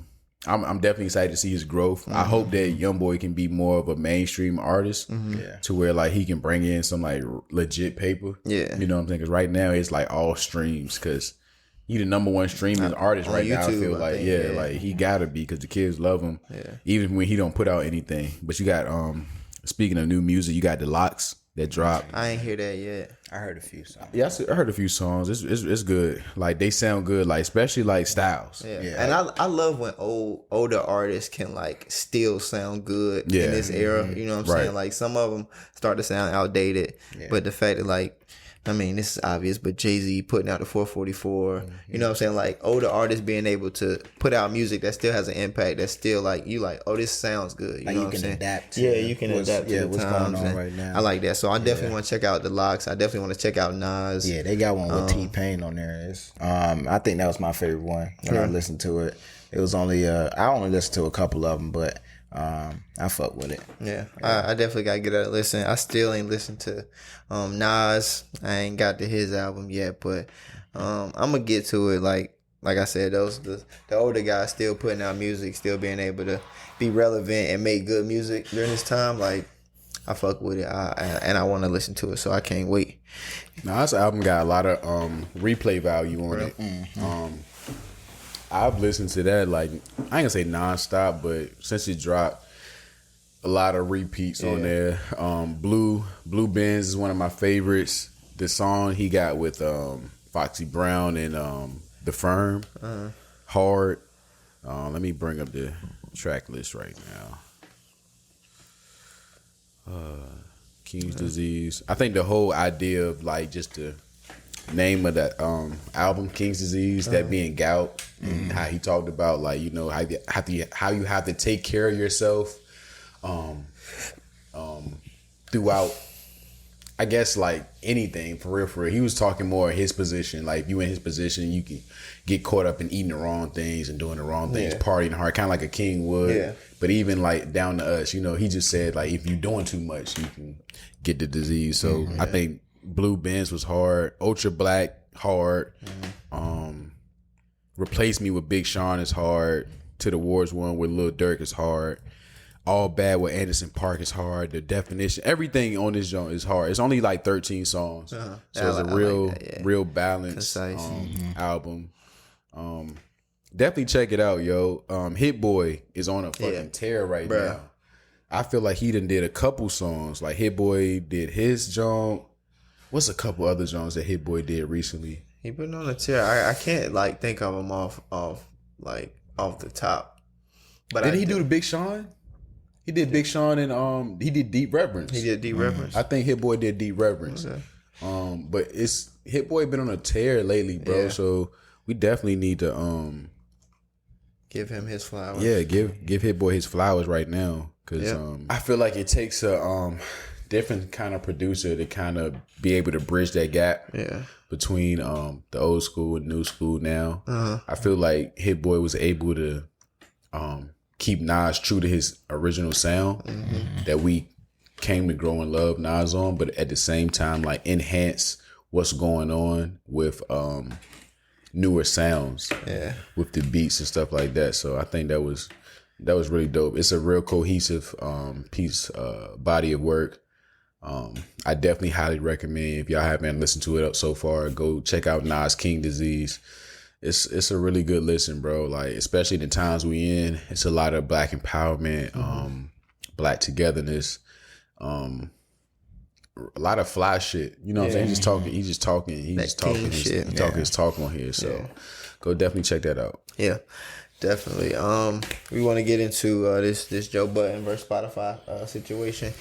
I'm definitely excited to see his growth. I hope that YoungBoy can be more of a mainstream artist to where like he can bring in some like legit paper. Yeah, you know what I'm saying? Because right now it's like all streams because. He the #1 streaming artist right now. I feel like like he gotta be because the kids love him. Yeah. Even when he don't put out anything. But you got speaking of new music, you got the Locks that dropped. I ain't hear that yet. I heard a few songs. Yeah, I heard a few songs. It's good. Like they sound good. Like especially like Styles. Yeah. And I love when older artists can like still sound good in this era. You know what I'm saying? Like some of them start to sound outdated, but the fact that like. I mean, this is obvious, but Jay-Z putting out the 444, you know what I'm saying? Like, older artists being able to put out music that still has an impact, that's still like, you like, oh, this sounds good. You know what I'm saying? Adapt to you can adapt to what's going on right now. I like that. So I definitely want to check out the Locks. I definitely want to check out Nas. Yeah, they got one with T-Pain on there. I think that was my favorite one when I listened to it. It was only, I only listened to a couple of them, but I fuck with it. Yeah, I definitely gotta get a listen. I still ain't listened to Nas. I ain't got to his album yet, but I'm gonna get to it. Like I said, the older guys still putting out music, still being able to be relevant and make good music during this time. Like I fuck with it, and I want to listen to it, so I can't wait. Now this album got a lot of replay value on it. I've listened to that like I ain't gonna say nonstop, but since it dropped, a lot of repeats on there. Blue Benz is one of my favorites. The song he got with Foxy Brown and The Firm, Hard. Let me bring up the track list right now. King's Disease. I think the whole idea of like just the name of that album, King's Disease, that being gout, and how he talked about like, you know, how you have to take care of yourself throughout, I guess, like anything for real. He was talking more in his position. Like if you in his position, you can get caught up in eating the wrong things and doing the wrong things, partying hard, kind of like a king would. Yeah. But even like down to us, you know, he just said like if you're doing too much, you can get the disease. So I think Blue Benz was hard. Ultra Black, hard. Replace Me with Big Sean is hard. To the Wars one with Lil Durk is hard. All Bad with Anderson .Paak is hard. The Definition, everything on this joint is hard. It's only like 13 songs, so it's a real balanced album. Definitely check it out, yo. Hit Boy is on a fucking tear right now. I feel like he done did a couple songs. Like Hit Boy did his joint. What's a couple other songs that Hit Boy did recently? He been on a tear. I can't like think of him off the top. But did he do the Big Sean? He did Big Sean and he did Deep Reverence. He did Deep Reverence. I think Hit Boy did Deep Reverence. Okay. But it's Hit Boy been on a tear lately, bro. Yeah. So we definitely need to give him his flowers. Yeah, give Hit Boy his flowers right now, because I feel like it takes a different kind of producer to kind of be able to bridge that gap between the old school and new school now. I feel like Hit Boy was able to keep Nas true to his original sound that we came to grow and love Nas on, but at the same time like enhance what's going on with newer sounds with the beats and stuff like that. So I think that was really dope. It's a real cohesive body of work. I definitely highly recommend, if y'all haven't listened to it so far, go check out Nas King Disease. It's a really good listen, bro. Like, especially the times we in, it's a lot of black empowerment, black togetherness, a lot of fly shit. You know what I'm saying? He's just talking his talk on here. So go definitely check that out. Yeah, definitely. We want to get into this Joe Budden versus Spotify situation.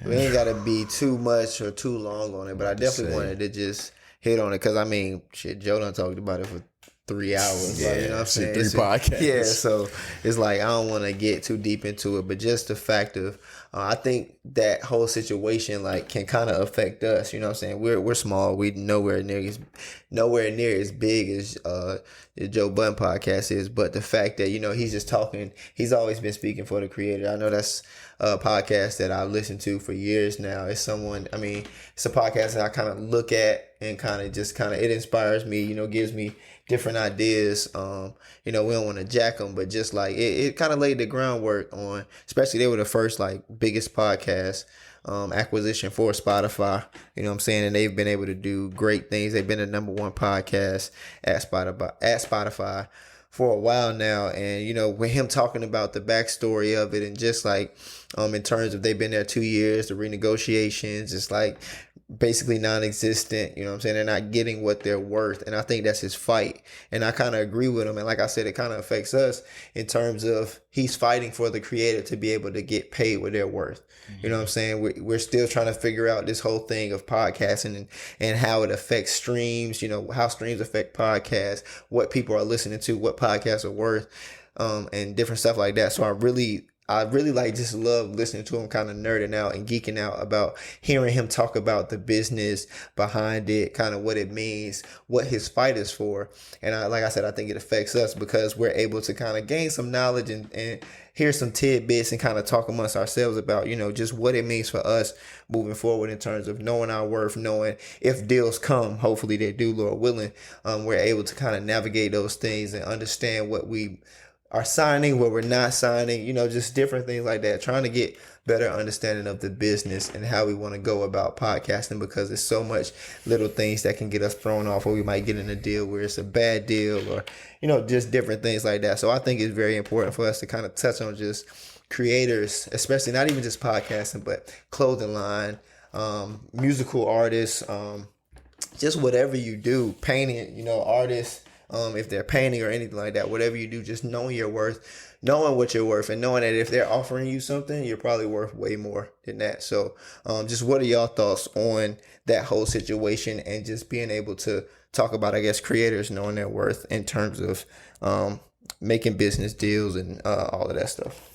We ain't got to be too much or too long on it, but I definitely wanted to just hit on it because, I mean, shit, Joe done talked about it for 3 hours. Yeah, like, you know what I'm saying? 3 podcasts. Yeah, so it's like I don't want to get too deep into it, but just the fact of I think that whole situation like can kind of affect us. You know what I'm saying? We're small. We nowhere near as big as the Joe Budden podcast is. But the fact that, you know, he's just talking. He's always been speaking for the creator. I know that's a podcast that I've listened to for years now. It's a podcast that I kind of look at and it inspires me. You know, gives me different ideas. You know, we don't want to jack them, but just like it kind of laid the groundwork on, especially they were the first like biggest podcast acquisition for Spotify. You know what I'm saying? And they've been able to do great things. They've been the #1 podcast at Spotify for a while now. And, you know, with him talking about the backstory of it and just like in terms of they've been there 2 years, the renegotiations, it's like basically non-existent. You know what I'm saying? They're not getting what they're worth. And I think that's his fight. And I kind of agree with him. And like I said, it kind of affects us in terms of he's fighting for the creator to be able to get paid what they're worth. You know what I'm saying? We're still trying to figure out this whole thing of podcasting and how it affects streams, you know, how streams affect podcasts, what people are listening to, what podcasts are worth, and different stuff like that. So I really like just love listening to him kind of nerding out and geeking out about hearing him talk about the business behind it, kind of what it means, what his fight is for. And like I said, I think it affects us because we're able to kind of gain some knowledge and hear some tidbits and kind of talk amongst ourselves about, you know, just what it means for us moving forward in terms of knowing our worth, knowing if deals come, hopefully they do, Lord willing, we're able to kind of navigate those things and understand what we are signing, what we're not signing, you know, just different things like that. Trying to get better understanding of the business and how we want to go about podcasting, because there's so much little things that can get us thrown off, or we might get in a deal where it's a bad deal, or, you know, just different things like that. So I think it's very important for us to kind of touch on just creators, especially not even just podcasting, but clothing line, musical artists, just whatever you do, painting, you know, artists, if they're painting or anything like that, whatever you do, just knowing your worth, knowing what you're worth, and knowing that if they're offering you something, you're probably worth way more than that. So just what are y'all thoughts on that whole situation, and just being able to talk about, I guess, creators knowing their worth in terms of making business deals and all of that stuff?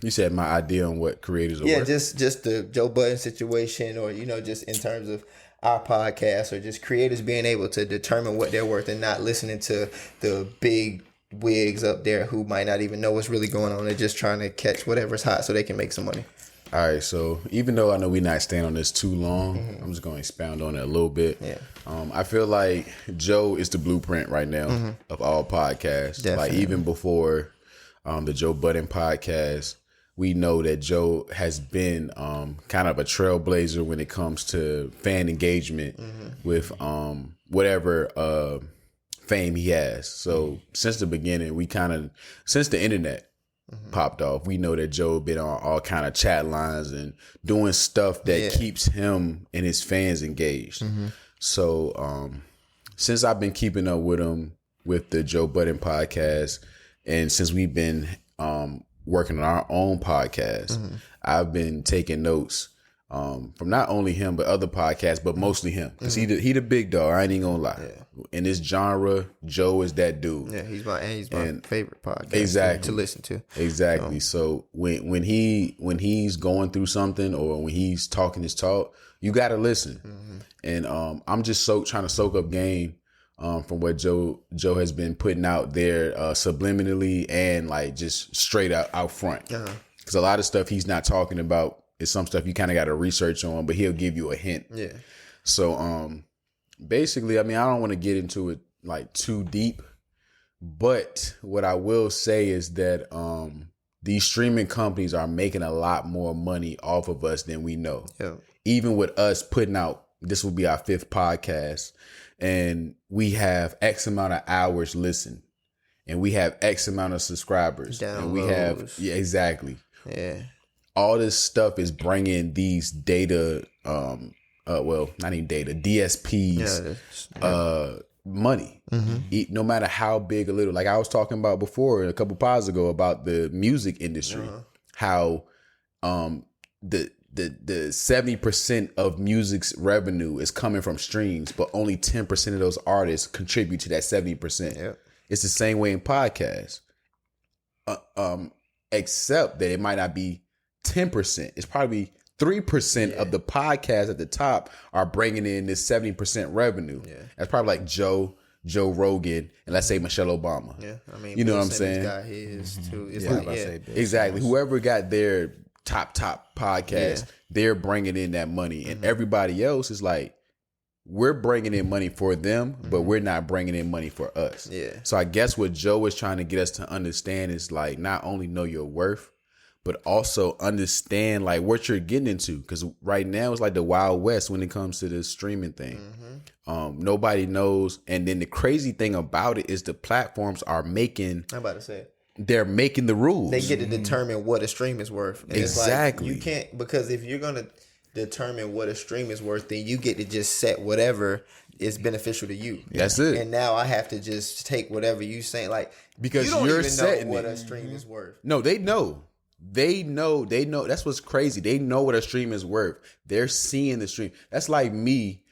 You said my idea on what creators are worth? Just the Joe Budden situation, or, you know, just in terms of our podcast, or just creators being able to determine what they're worth and not listening to the big wigs up there who might not even know what's really going on. They're just trying to catch whatever's hot so they can make some money. All right, so even though I know we're not staying on this too long, I'm just going to expound on it a little bit. Yeah. I feel like Joe is the blueprint right now of all podcasts. Definitely. Like even before the Joe Budden podcast, we know that Joe has been kind of a trailblazer when it comes to fan engagement with whatever fame he has. So since the beginning, since the internet popped off, we know that Joe been on all kind of chat lines and doing stuff that keeps him and his fans engaged. So since I've been keeping up with him with the Joe Budden podcast, and since we've been working on our own podcast, I've been taking notes from not only him but other podcasts, but mostly him, because he the big dog. I ain't even gonna lie. In this genre, Joe is that dude. Yeah, he's my favorite podcast exactly to listen to. Exactly. So when he's going through something, or when he's talking his talk, you gotta listen. And I'm just trying to soak up game from what Joe has been putting out there subliminally, and like just straight out front. Because a lot of stuff he's not talking about is some stuff you kind of got to research on, but he'll give you a hint. Yeah. So basically, I mean, I don't want to get into it like too deep, but what I will say is that these streaming companies are making a lot more money off of us than we know. Yeah. Even with us putting out, this will be our 5th podcast, and we have X amount of hours listened, and we have X amount of subscribers, downloads. And we have, exactly. Yeah. All this stuff is bringing these data, well, not even data, DSPs, money. No matter how big or little. Like I was talking about before, a couple pods ago, about the music industry, how the 70% of music's revenue is coming from streams, but only 10% of those artists contribute to that 70%. Yep. It's the same way in podcasts, except that it might not be 10%. It's probably 3% of the podcasts at the top are bringing in this 70% revenue. Yeah. That's probably like Joe Rogan, and let's say Michelle Obama. Yeah, I mean, you know what I'm saying? Got his too. It's exactly. Whoever got their top podcast, they're bringing in that money, and everybody else is like, we're bringing in money for them, but we're not bringing in money for us. Yeah. So I guess what Joe is trying to get us to understand is like, not only know your worth, but also understand like what you're getting into. Because right now it's like the Wild West when it comes to this streaming thing. Nobody knows. And then the crazy thing about it is the platforms are making. I'm about to say it. They're making the rules. They get to determine what a stream is worth. And exactly. It's like, you can't, because if you're going to determine what a stream is worth, then you get to just set whatever is beneficial to you. That's it. And now I have to just take whatever you saying, like, because you don't you're even setting know what a stream is worth. No, they know. They know. That's what's crazy. They know what a stream is worth. They're seeing the stream. That's like me,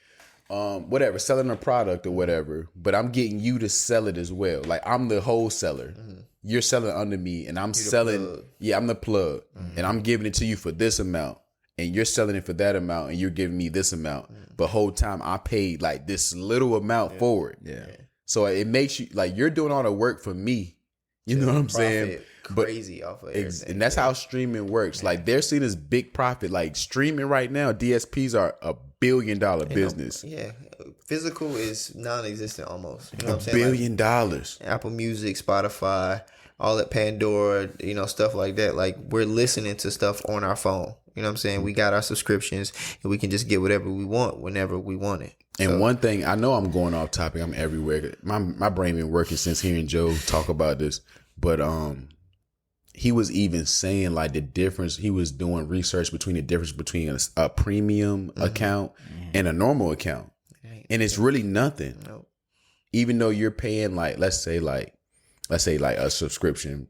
selling a product or whatever, but I'm getting you to sell it as well. Like I'm the wholesaler. You're selling under me, and I'm selling. Yeah, I'm the plug, and I'm giving it to you for this amount, and you're selling it for that amount, and you're giving me this amount. But whole time I paid like this little amount for it. Yeah. So it makes you like you're doing all the work for me. You know what I'm saying? Crazy off of everything. And that's how streaming works. Like they're seeing this big profit. Like streaming right now, DSPs are $1 billion business. physical is non-existent almost. You know what I'm $1 saying? billion. Apple Music, Spotify, all that, Pandora, stuff like that. Like, we're listening to stuff on our phone. You know what I'm saying? We got our subscriptions, and we can just get whatever we want whenever we want it. And one thing, I know I'm going off topic. I'm everywhere. My brain been working since hearing Joe talk about this. But he was even saying like the difference. He was doing research between the difference between a premium account and a normal account, and it's really nothing. Nope. Even though you're paying like let's say a subscription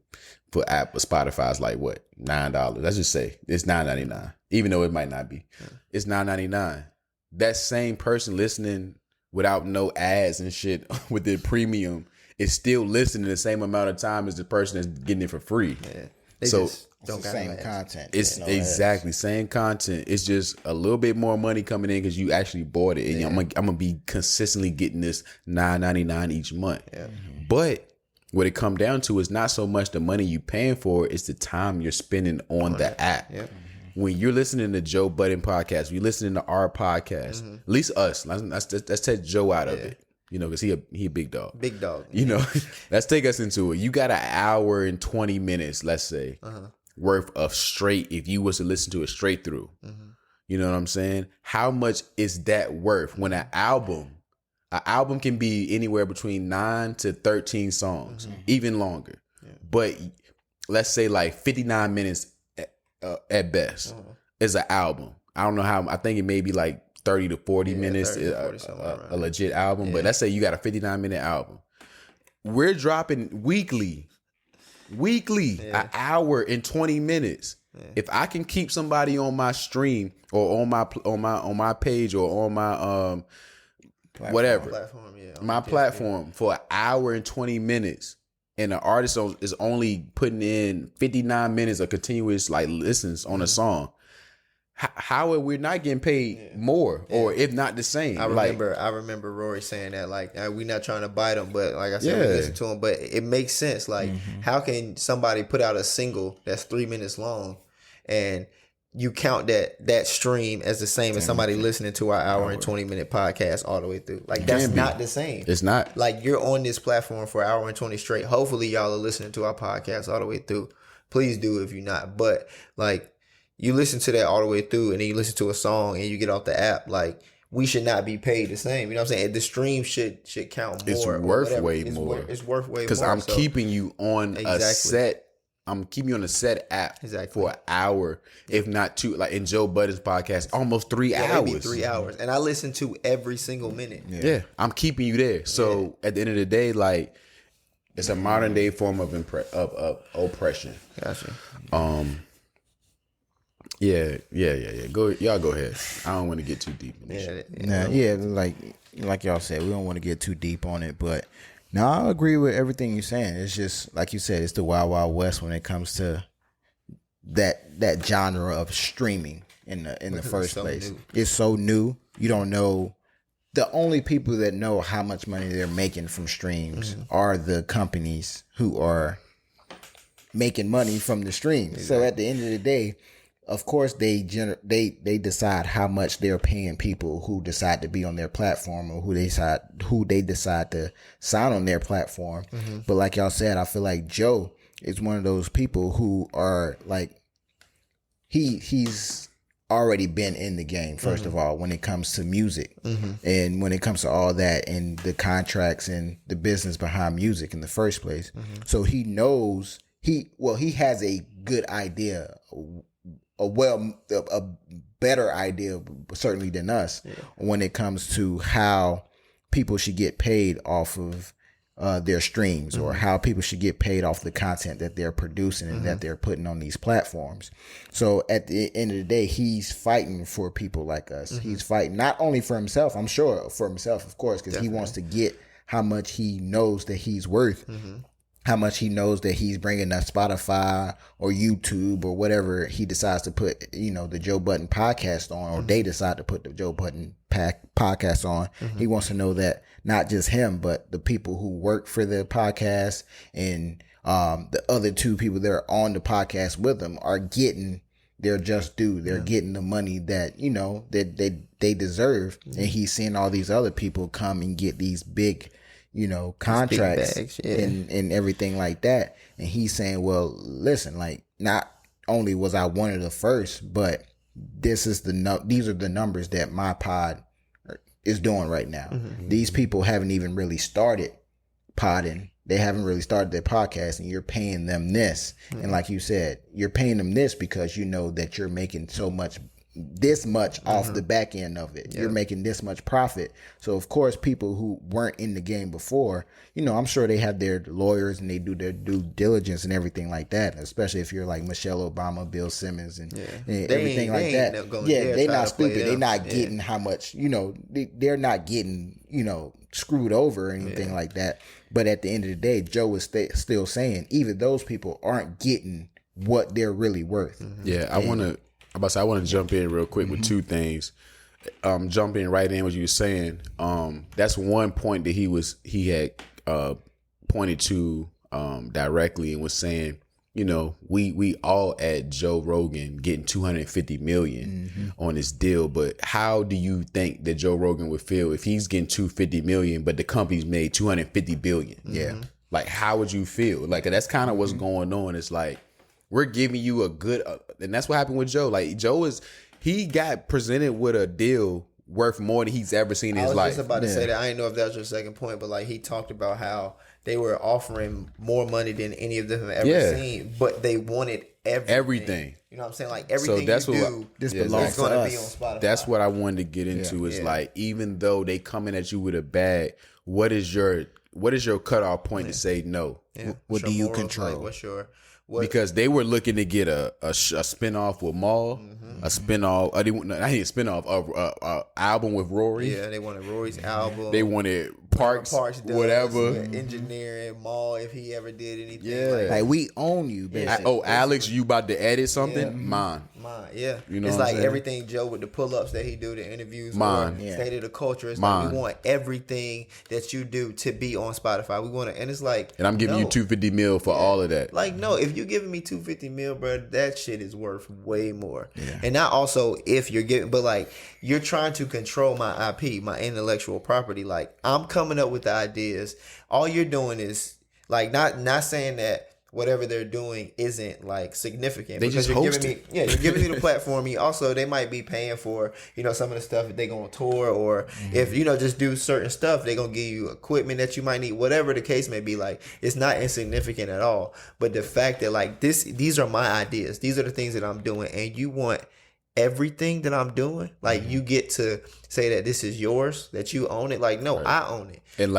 for Spotify is like what, $9. Let's just say it's $9.99. Even though it might not be, it's $9.99. That same person listening without no ads and shit with their premium is still listening the same amount of time as the person that's getting it for free. Yeah. So Don't got same content. It's exactly same content. It's just a little bit more money coming in because you actually bought it, and I'm gonna be consistently getting this $9.99 each month. Yeah. But what it come down to is not so much the money you paying for; it's the time you're spending on the app. Yep. When you're listening to Joe Budden podcast, you're listening to our podcast. At least us. Let's take Joe out of it. Because he a big dog. Big dog. Let's take us into it. You got 1 hour and 20 minutes, let's say, worth of straight, if you was to listen to it straight through. You know what I'm saying? How much is that worth when an album can be anywhere between 9 to 13 songs, even longer. Yeah. But let's say like 59 minutes at best is an album. I don't know how, I think it may be like 30 to 40 minutes, 30 to 40, a legit album. But let's say you got a 59-minute album. We're dropping weekly, an hour and 20 minutes. Yeah. If I can keep somebody on my stream or on my page or on my platform for an hour and 20 minutes, and the artist is only putting in 59 minutes of continuous like listens on a song, how are we not getting paid more, or if not the same? I remember Rory saying that, like, we're not trying to bite him, but like I said, we listen to him, but it makes sense. Like, how can somebody put out a single that's 3 minutes long, and you count that stream as the same as somebody listening to our hour and 20-minute podcast all the way through? Like, that's not the same. It's not. Like, you're on this platform for an hour and 20 straight. Hopefully, y'all are listening to our podcast all the way through. Please do if you're not. But like, you listen to that all the way through, and then you listen to a song, and you get off the app. Like, we should not be paid the same. You know what I'm saying? The stream should count more. It's worth way more. It's worth way more. Because I'm keeping you on a set. I'm keeping you on a set app for an hour, if not two. Like in Joe Budden's podcast, almost 3 hours. Maybe 3 hours, and I listen to every single minute. Yeah, I'm keeping you there. So at the end of the day, like, it's a modern day form of oppression. Gotcha. Yeah. Y'all go ahead. I don't want to get too deep in this. Like y'all said, we don't want to get too deep on it, but no, I agree with everything you're saying. It's just like you said, it's the Wild Wild West when it comes to that genre of streaming in the first place. It's so new. You don't know. The only people that know how much money they're making from streams are the companies who are making money from the streams. Exactly. So at the end of the day, of course, they decide how much they're paying people who decide to be on their platform, or who they decide to sign on their platform. But like y'all said, I feel like Joe is one of those people who are like, he's already been in the game, first of all, when it comes to music, and when it comes to all that and the contracts and the business behind music in the first place. So he knows he has a good idea, a better idea certainly than us when it comes to how people should get paid off of their streams, or how people should get paid off the content that they're producing and that they're putting on these platforms. So at the end of the day, he's fighting for people like us. He's fighting not only for himself, I'm sure for himself, of course, because he wants to get how much he knows that he's worth. How much he knows that he's bringing up Spotify or YouTube or whatever he decides to put, the Joe Budden podcast on, or they decide to put the Joe Budden podcast on. He wants to know that not just him, but the people who work for the podcast and the other two people that are on the podcast with him are getting their just due. They're getting the money that, they deserve. And he's seeing all these other people come and get these big, contracts bags, and everything like that. And he's saying, well, listen, like, not only was I one of the first, but these are the numbers that my pod is doing right now. These people haven't even really started podding. They haven't really started their podcast, and you're paying them this. And like you said, you're paying them this because you know that you're making this much off the back end of it. You're making this much profit. So of course, people who weren't in the game before, I'm sure they have their lawyers and they do their due diligence and everything like that. Especially if you're like Michelle Obama, Bill Simmons, and everything like that. They're not stupid. They're not getting how much. They're not getting screwed over or anything like that. But at the end of the day, Joe is still saying even those people aren't getting what they're really worth. Yeah, I want to jump in real quick with two things. Jumping right in what you were saying. That's one point that he had pointed to directly and was saying, we all at Joe Rogan getting $250 million on this deal, but how do you think that Joe Rogan would feel if he's getting $250 million, but the company's made $250 billion? Yeah, like how would you feel? Like that's kind of what's going on. It's like we're giving you a good, and that's what happened with Joe. Like he got presented with a deal worth more than he's ever seen in his life. I was just about to say that. I didn't know if that was your second point, but like he talked about how they were offering more money than any of them have ever seen, but they wanted everything. You know what I'm saying? Like everything this belongs to us. Be on Spotify. That's what I wanted to get into. Is like even though they coming at you with a bag, what is your cutoff point to say no? Yeah. What do you control? Like, what's your because they were looking to get a spinoff with Maul, a spinoff. I didn't a spinoff of album with Rory. Yeah, they wanted Rory's album. They wanted Parks whatever. Engineering, Maul, if he ever did anything. Yeah, like we own you, basically. Alex, you about to edit something? Yeah. Mine. Yeah. You know it's what like I'm everything Joe with the pull-ups that he do, the interviews, state of the culture. It's Mine. like we want everything that you do to be on Spotify. We want to, and it's like, and I'm giving you $250 million for all of that. Like, no, if you're giving me $250 million, bro, that shit is worth way more. Yeah. And not also if you're giving, but like you're trying to control my IP, my intellectual property. Like I'm coming up with the ideas. All you're doing is like not saying that whatever they're doing isn't like significant. They because just you're host giving me, you're giving me the platform. You also, they might be paying for, some of the stuff that they going to tour, or if, just do certain stuff, they going to give you equipment that you might need, whatever the case may be. Like, it's not insignificant at all. But the fact that like these are my ideas. These are the things that I'm doing. And you want everything that I'm doing. Like you get to say that this is yours, that you own it. Like, no, I own it. And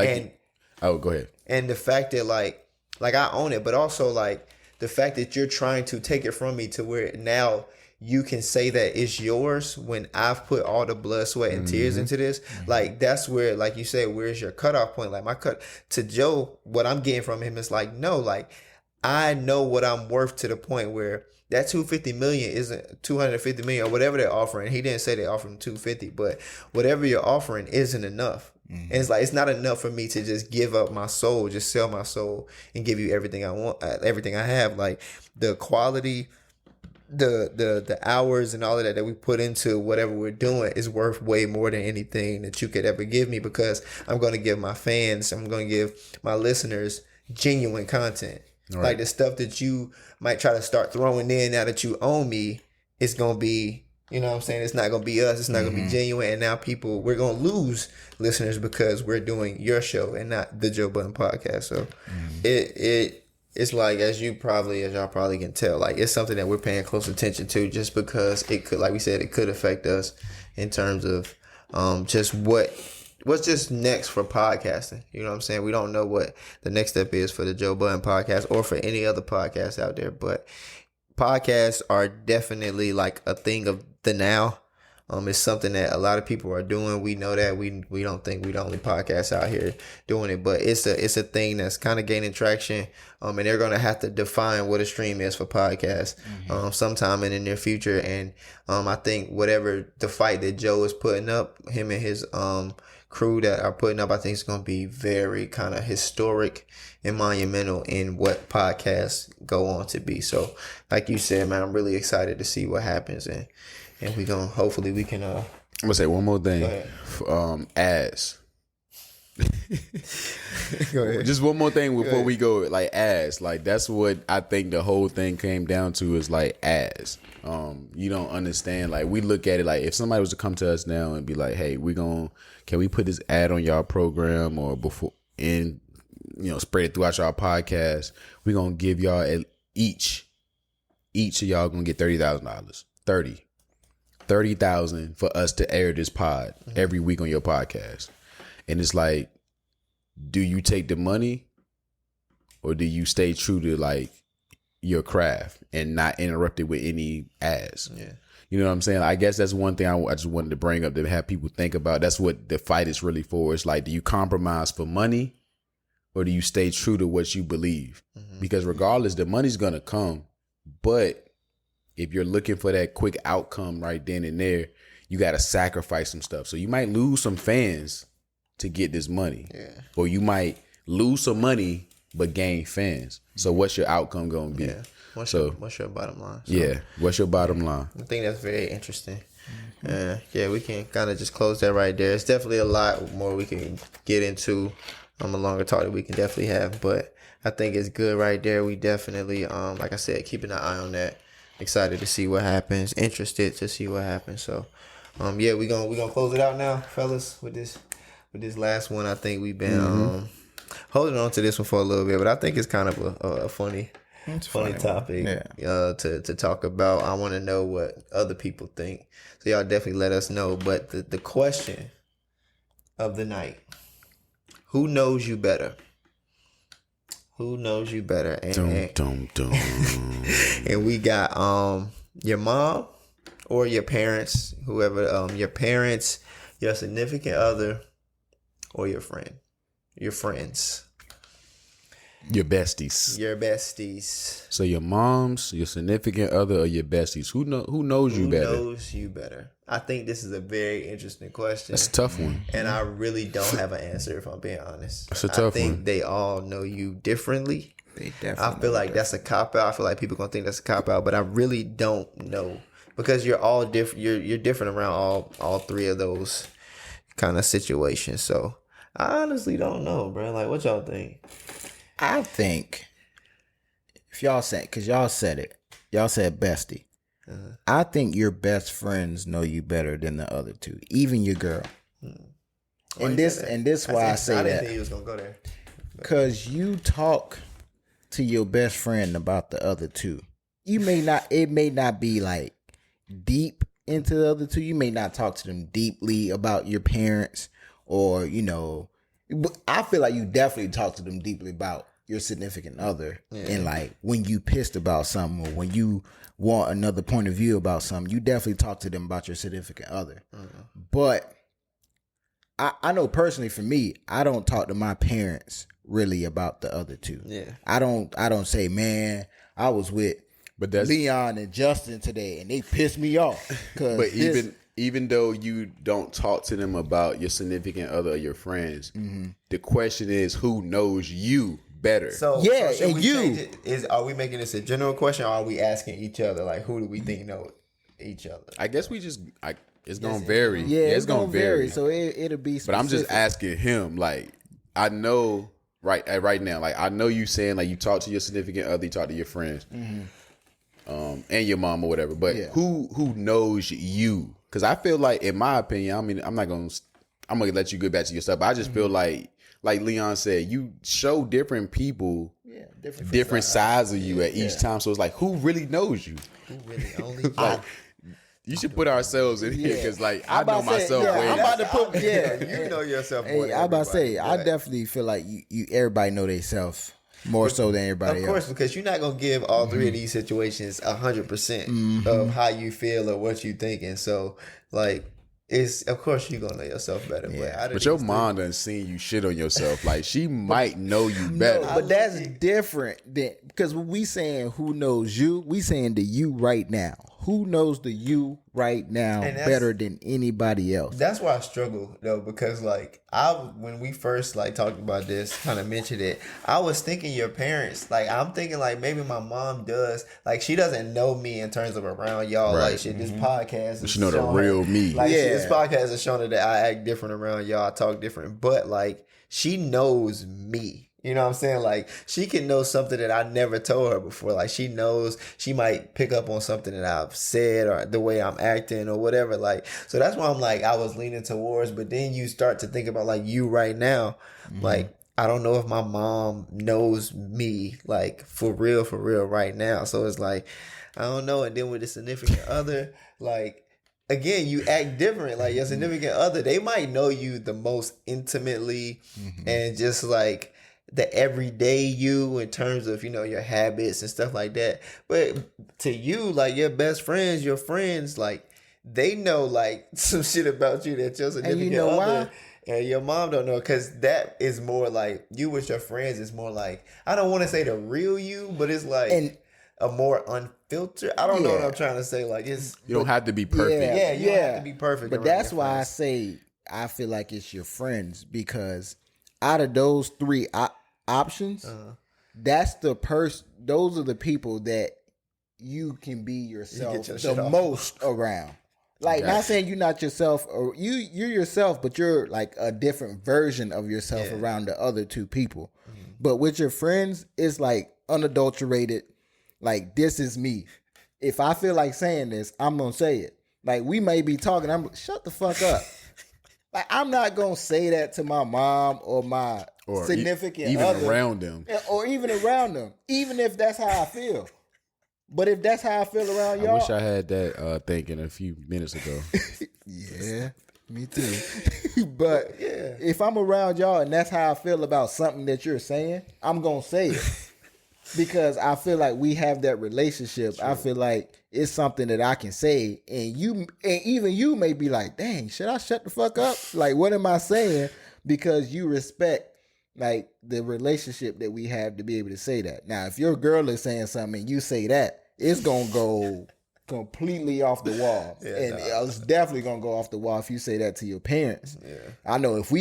go ahead. And the fact that like I own it, but also like the fact that you're trying to take it from me to where now you can say that it's yours when I've put all the blood, sweat, and tears into this. Like that's where, like you said, where's your cutoff point? Like my cut to Joe, what I'm getting from him is like, no, like I know what I'm worth to the point where that $250 million isn't $250 million or whatever they're offering. He didn't say they offered him $250, but whatever you're offering isn't enough. And it's like, it's not enough for me to just give up my soul, just sell my soul and give you everything I want, everything I have. Like the quality, the hours and all of that we put into whatever we're doing is worth way more than anything that you could ever give me, because I'm going to give my fans, I'm going to give my listeners genuine content. Right. Like the stuff that you might try to start throwing in now that you own me, it's going to be, you know what I'm saying? It's not going to be us. It's not going to be genuine. And now we're going to lose listeners because we're doing your show and not the Joe Budden podcast. So it's like, as y'all probably can tell, like it's something that we're paying close attention to, just because it could, like we said, it could affect us in terms of just what's just next for podcasting. You know what I'm saying? We don't know what the next step is for the Joe Budden podcast or for any other podcast out there, but podcasts are definitely like a thing of the now. It's something that a lot of people are doing. We know that. We don't think we're the only podcast out here doing it, but it's a thing that's kind of gaining traction. And they're gonna have to define what a stream is for podcasts sometime in the near future. And I think whatever the fight that Joe is putting up, him and his crew that are putting up, I think it's gonna be very kind of historic and monumental in what podcasts go on to be. So, like you said, man, I'm really excited to see what happens, and we hopefully we can gonna say one more thing. Ass. Go ahead. Just one more thing before we go. Like ass. Like that's what I think the whole thing came down to is like ass. You don't understand. Like we look at it like if somebody was to come to us now and be like, "Hey, can we put this ad on y'all program or before in spread it throughout y'all podcast? We're gonna give y'all each of y'all gonna get $30,000. 30,000 for us to air this pod every week on your podcast." And it's like, do you take the money or do you stay true to like your craft and not interrupt it with any ads? Yeah. You know what I'm saying? I guess that's one thing I just wanted to bring up to have people think about. That's what the fight is really for. It's like, do you compromise for money or do you stay true to what you believe? Because regardless, the money's going to come. But if you're looking for that quick outcome right then and there, you got to sacrifice some stuff. So you might lose some fans to get this money. Yeah. Or you might lose some money but gain fans. So what's your outcome going to be? Yeah. What's your bottom line? So, yeah. What's your bottom line? I think that's very interesting. Yeah, we can kind of just close that right there. It's definitely a lot more we can get into. A longer talk that we can definitely have, but I think it's good right there. We definitely, like I said, keeping an eye on that. Excited to see what happens. Interested to see what happens. So, yeah, we gonna close it out now, fellas, with this last one. I think we've been holding on to this one for a little bit, but I think it's kind of a funny topic to talk about. I want to know what other people think, so y'all definitely let us know. But the question of the night: who knows you better? Who knows you better? And and we got your mom or your parents, whoever, your parents, your significant other, or your friends, your besties. So your moms, your significant other, or your besties. Who knows you better? Who knows you better? I think this is a very interesting question. That's a tough one. And I really don't have an answer, if I'm being honest. That's a tough one. I think they all know you differently. They definitely. I feel like that's a cop out. I feel like people gonna think that's a cop out, but I really don't know because you're all different. You're different around all three of those kind of situations. So I honestly don't know, bro. Like, what y'all think? I think if y'all said, because y'all said it, y'all said bestie. I think your best friends know you better than the other two, even your girl. And this why I say that. I didn't think he was gonna go there. Because you talk to your best friend about the other two. It may not be like deep into the other two. You may not talk to them deeply about your parents or, but I feel like you definitely talk to them deeply about your significant other. And like when you pissed about something or when you want another point of view about something, you definitely talk to them about your significant other. But I know personally for me, I don't talk to my parents really about the other two. Yeah. I don't say, man, I was with Leon and Justin today and they pissed me off. But even though you don't talk to them about your significant other or your friends, the question is who knows you better. So and you are we making this a general question or are we asking each other like who do we think know each other? I guess it's gonna vary. Yeah, it's gonna vary. So it'll be specific. But I'm just asking him, like, I know right now, like I know you saying like you talk to your significant other, you talk to your friends, and your mom or whatever. But who knows you? Because I feel like, in my opinion, I mean, I'm gonna let you get back to your stuff. But I just feel like Leon said, you show different people, different sides of you at each time. So it's like, who really knows you? Who really only like, you should put ourselves in here because, like, I know myself. I'm about to put. You know yourself. More than I'm about to say, I definitely feel like you everybody know themselves more so than everybody else. Of course, because you're not gonna give all three of these situations 100% of how you feel or what you thinking. So, like, it's of course you're gonna know yourself better. But your mom done seen you shit on yourself. Like, she might know you better. No, but that's different than because when we saying who knows you, we saying to you right now. who knows the you right now better than anybody else? That's why I struggle though, because like when we first like talked about this, kind of mentioned it, I was thinking your parents. Like I'm thinking like maybe my mom does. Like she doesn't know me in terms of around y'all. Right. Like shit, this podcast. She know the real me. Like this podcast has shown her that I act different around y'all. I talk different, but like she knows me. You know what I'm saying? Like, she can know something that I never told her before. Like, she knows, she might pick up on something that I've said or the way I'm acting or whatever. Like, so that's why I'm like, I was leaning towards, but then you start to think about like you right now. Like, I don't know if my mom knows me, like, for real right now. So it's like, I don't know. And then with the significant other, like, again, you act different. Like, your significant other, they might know you the most intimately and just like, the everyday you in terms of, you know, your habits and stuff like that. But to you, like your best friends, your friends, like they know like some shit about you that your significant other and your mom don't know. Cause that is more like you with your friends is more like, I don't want to say the real you, but it's like a more unfiltered. I don't know what I'm trying to say. Like it's you don't have to be perfect. Yeah, you don't have to be perfect. But that's why I say I feel like it's your friends, because out of those three options, that's the those are the people that you can be yourself the most around. Like, not saying you're not yourself, or you're yourself, but you're like a different version of yourself around the other two people. But with your friends, it's like unadulterated. Like, this is me. If I feel like saying this, I'm gonna say it. Like, we may be talking, I'm like, shut the fuck up. Like, I'm not gonna say that to my mom or my significant even other, around them, or even around them, even if that's how I feel. But if that's how I feel around y'all, I wish I had that thinking a few minutes ago. Yeah, me too. But if I'm around y'all and that's how I feel about something that you're saying, I'm gonna say it. Because I feel like we have that relationship. True. I feel like it's something that I can say, and even you may be like, dang, should I shut the fuck up? Like, what am I saying? Because you respect like the relationship that we have to be able to say that. Now, if your girl is saying something and you say that, it's gonna go completely off the wall. It's definitely gonna go off the wall if you say that to your parents. I know if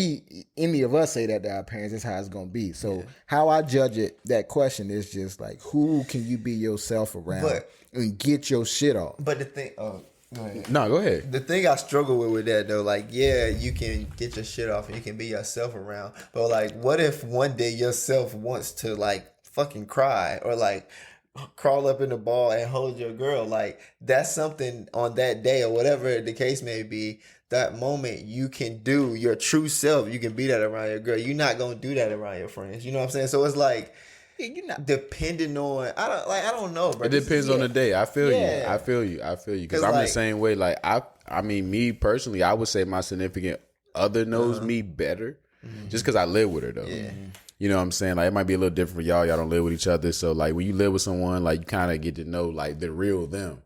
any of us say that to our parents, that's how it's gonna be. So how I judge it, that question is just like, who can you be yourself around and get your shit off? But the thing, go ahead. No, go ahead. The thing I struggle with that though, like, yeah, you can get your shit off and you can be yourself around, but like, what if one day yourself wants to like fucking cry or like crawl up in the ball and hold your girl? Like, that's something on that day or whatever the case may be, that moment you can do your true self. You can be that around your girl. You're not gonna do that around your friends. You know what I'm saying? So it's like, you're not depending on, I don't know, bro. It depends on the day. I feel you because I'm like, the same way. Like, I mean, me personally, I would say my significant other knows me better just because I live with her though. You know what I'm saying? Like, it might be a little different for y'all. Y'all don't live with each other. So, like, when you live with someone, like, you kind of get to know, like, the real them.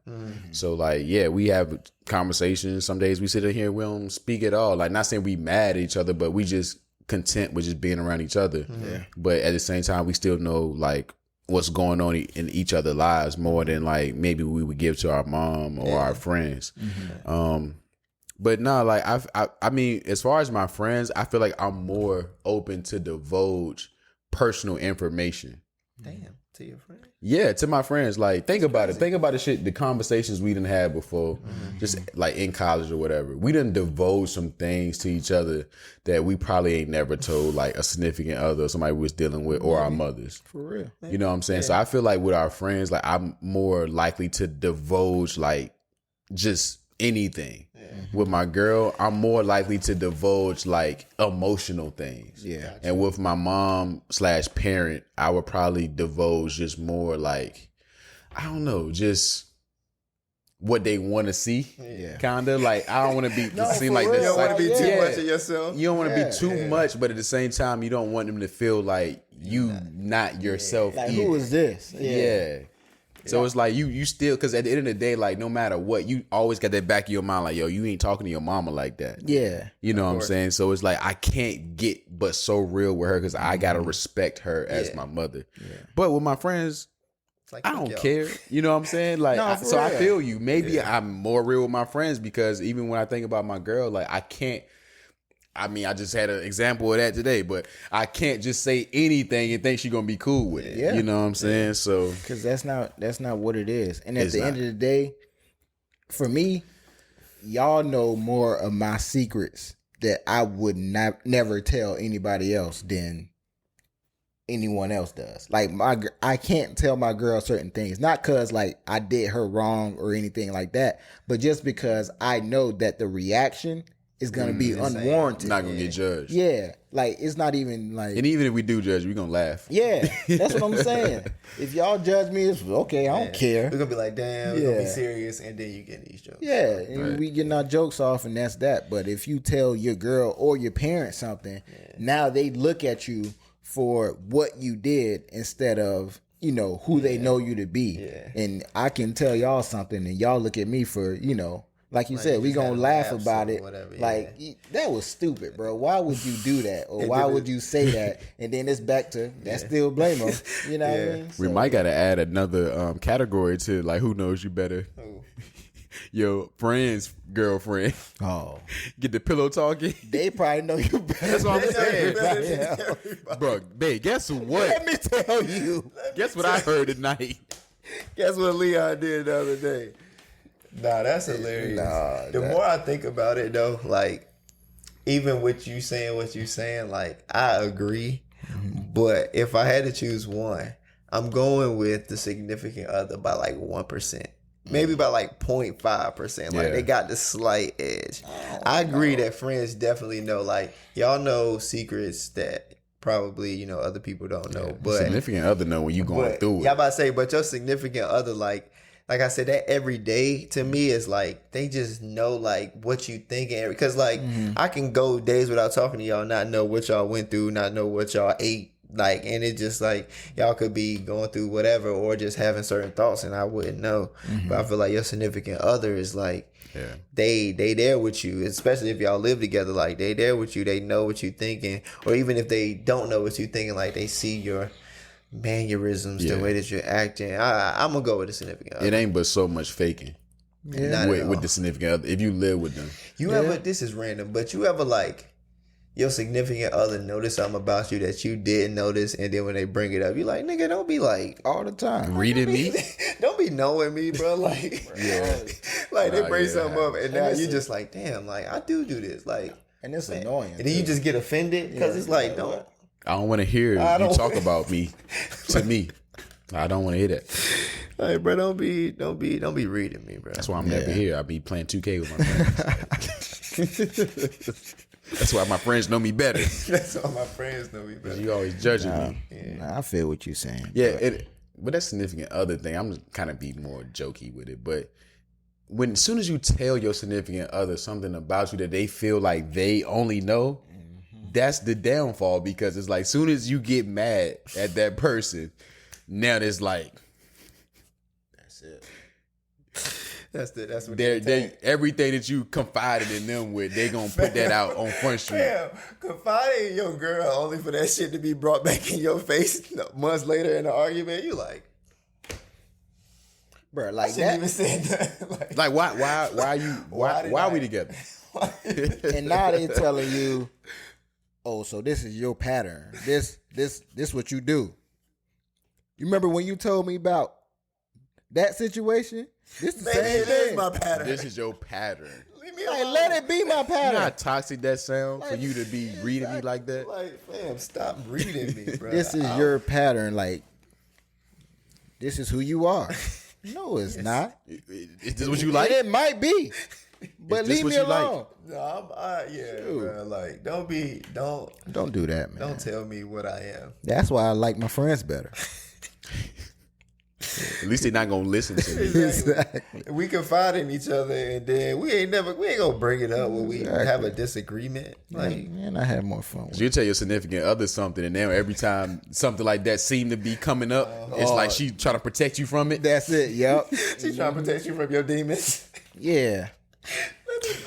So, like, yeah, we have conversations. Some days we sit in here, we don't speak at all. Like, not saying we mad at each other, but we just content with just being around each other. But at the same time, we still know, like, what's going on in each other's lives more than, like, maybe we would give to our mom or our friends. But no, like I mean, as far as my friends, I feel like I'm more open to divulge personal information. Damn, to your friends? Yeah, to my friends. Like, think about it. Think about the shit, the conversations we done had before, just like in college or whatever. We done divulge some things to each other that we probably ain't never told like a significant other or somebody we was dealing with or our mothers. For real. You know what I'm saying? So I feel like with our friends, like I'm more likely to divulge like just anything. With my girl, I'm more likely to divulge like emotional things. And with my mom / parent, I would probably divulge just more like, I don't know, just what they want to see. Kind of like, I don't want to be seem like this. You don't want to be too much of yourself. You don't want to be too much, but at the same time, you don't want them to feel like you not yourself. Like, who is this? So it's like you still, because at the end of the day, like, no matter what, you always got that back of your mind, like, yo, you ain't talking to your mama like that. You know what I'm saying? So it's like, I can't get but so real with her because I got to respect her as my mother. But with my friends, It's like, I don't yo. care. You know what I'm saying? Like, No, for I real. feel you. Maybe I'm more real with my friends because even when I think about my girl, like I can't. I mean, I just had an example of that today, but I can't just say anything and think she's gonna be cool with it. Yeah. You know what I'm saying? So, because that's not what it is. And at It's the not. end of the day, for me, y'all know more of my secrets that I would never tell anybody else than anyone else does. Like I can't tell my girl certain things, not because like I did her wrong or anything like that, but just because I know that the reaction is gonna be unwarranted. not gonna get judged. Yeah, like it's not even like. And even if we do judge, we gonna laugh. Yeah, that's what I'm saying. If y'all judge me, it's okay. I don't care. We're gonna be like, damn, we're gonna be Yeah. serious, and then you get these jokes. Yeah, and we getting our jokes off, and that's that. But if you tell your girl or your parents something, now they look at you for what you did instead of who they know you to be. Yeah. And I can tell y'all something, and y'all look at me for like you said, we just gonna had laugh laughs about or it. whatever, Like that was stupid, bro. Why would you do that, or why would you say that? And then it's back to that's still blame-o. You know what I mean? We So, might gotta add another category to like who knows you better. Your friend's girlfriend. Oh, Get the pillow talking. they probably know you better. That's what I'm than saying. everybody else. Bro, babe, guess what? Let me tell you. Guess what I heard tonight? Guess what Leon did the other day? Nah, that's hilarious. The more I think about it, though, like, even with you saying what you saying, like, I agree. But if I had to choose one, I'm going with the significant other by like 1%. Maybe by like 0.5%. Like, Yeah. they got the slight edge. I agree that friends definitely know, like, y'all know secrets that probably, other people don't know. But Significant other know when you going but, through it. yeah, I'm about to say, but your significant other, like I said, that every day to me is like they just know like what you thinking. Because like I can go days without talking to y'all, not know what y'all went through, not know what y'all ate, like, and it just like y'all could be going through whatever or just having certain thoughts, and I wouldn't know. But I feel like your significant other is like. Yeah. They there with you, especially if y'all live together. Like they there with you, they know what you thinking, or even if they don't know what you thinking, like they see your mannerisms, the way that you're acting. I'm gonna go with the significant other. It ain't but so much faking Not at all. with the significant other. If you live with them, You ever? This is random, but you ever like your significant other notice something about you that you didn't notice, and then when they bring it up, you like, nigga, don't be like All the time. reading me. don't be knowing me, bro. Like, Yeah. like they Nah, bring yeah. something up, and now you just like, damn, like I do this, like, And it's annoying. and then you just get offended because it's like, don't. I don't want to hear you don't- talk about me to me. I don't want to hear that. Like, bro, don't be reading me, bro. That's why I'm never here. I be playing 2K with my friends. That's why my friends know me better. That's all my friends know me, bro. You always judging me. Nah, I feel what you're saying. Yeah, but that significant other thing, I'm just kind of be more jokey with it. But as soon as you tell your significant other something about you that they feel like they only know, that's the downfall, because it's like soon as you get mad at that person, now there's like That's it. That's what they everything that you confided in them with, they gonna put that out on Front Street. Damn, confiding in your girl only for that shit to be brought back in your face months later in an argument. You like, Bro, like shouldn't that. even say that. Like why are we together? And now they telling you, oh, so this is your pattern. This what you do. You remember when you told me about that situation? This the Maybe same it is thing. my pattern. This is your pattern. Leave me Like, alone. let it be my You know pattern. how toxic that sound for you to be reading me like that? Like, fam, stop reading me, bro. This is your pattern. Like, this is who you are. No, it's not. Is this what you like? It might be, but Is this leave what me you like? alone. No, yeah, bro. Like, don't Don't do that, man. don't tell me what I am. That's why I like my friends better. At least they're not gonna listen to me. Exactly. We confide in each other, and then we ain't gonna bring it up when we have a disagreement. Like, Man, I have more fun with You tell your significant other something, and now every time something like that seem to be coming up, it's like she trying to protect you from it. That's it. Yep. she's trying to protect you from your demons. Yeah.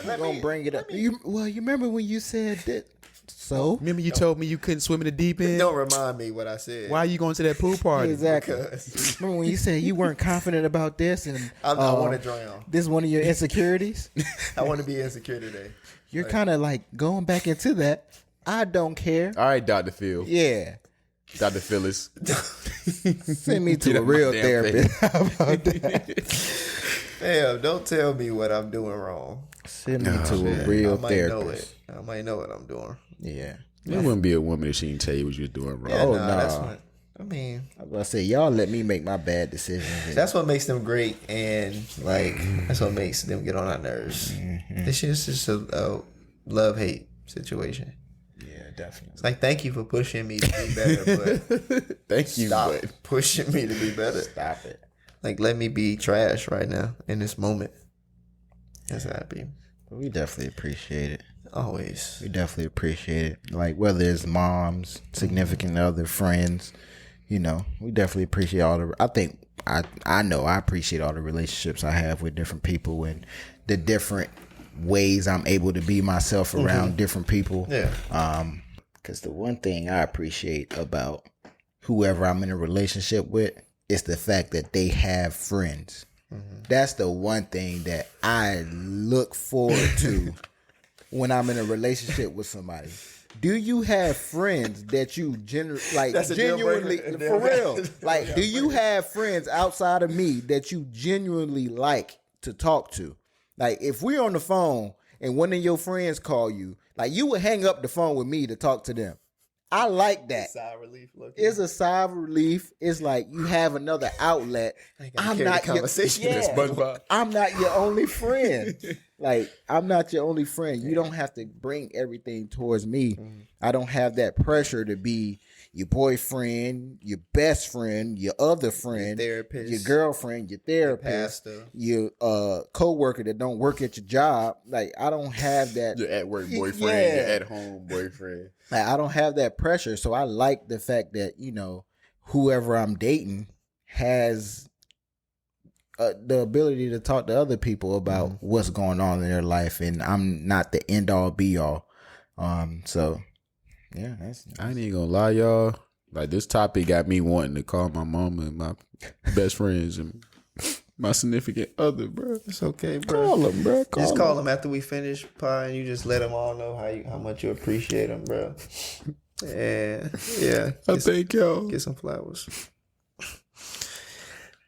I'm gonna bring it up. You remember when you said that? So Remember you told me you couldn't swim in the deep end? Don't remind me what I said. Why are you going to that pool party? exactly. Because Remember when you said you weren't confident about this, and I want to drown. this is one of your insecurities? I want to be insecure today. You're kind of like going back into that. I don't care. All right, Dr. Phil. Yeah. Dr. Phyllis. Send me to Get a out my real damn therapist. How about that? Damn, don't tell me what I'm doing wrong. Send me to a real I might know therapist. it. I might know what I'm doing. Yeah. There wouldn't be a woman that she didn't tell you what you was doing wrong. Yeah, Oh, that's nah. what I mean. I was about to say, y'all let me make my bad decisions. That's what makes them great, and like that's what makes them get on our nerves. This is just a love-hate situation. Yeah, definitely. It's like, thank you for pushing me to be better, but Thank you, stop but pushing me to be better. Stop it. Like, let me be trash right now in this moment. That's how I be. We definitely appreciate it. Always. We definitely appreciate it. Like, whether it's moms, significant other, friends, you know, we definitely appreciate all the. I think I know I appreciate all the relationships I have with different people and the different ways I'm able to be myself around different people. Yeah. Because the one thing I appreciate about whoever I'm in a relationship with is the fact that they have friends. That's the one thing that I look forward to when I'm in a relationship with somebody. Do you have friends that you That's a deal genuinely, breaker. for real? Like, do you have friends outside of me that you genuinely like to talk to? Like, if we're on the phone and one of your friends call you, like, you would hang up the phone with me to talk to them. I like that. Sigh of relief. Look. It's a sigh of relief. It's like you have another outlet. I'm not conversation. Yeah, SpongeBob. I'm not your only friend. Like, I'm not your only friend. You don't have to bring everything towards me. I don't have that pressure to be your boyfriend, your best friend, your other friend, therapist, your girlfriend, your therapist, your co-worker that don't work at your job. Like, I don't have that. Your at work boyfriend, your at home boyfriend. Like, I don't have that pressure. So I like the fact that, you know, whoever I'm dating has the ability to talk to other people about what's going on in their life, and I'm not the end all be all. So yeah, I ain't even gonna lie, y'all. Like, this topic got me wanting to call my mama and my best friends and my significant other, bro. It's okay, bro. call them, bro. Just call them after we finish pie, and you just let them all know how much you appreciate them, bro. Yeah. I thank y'all. Get some flowers.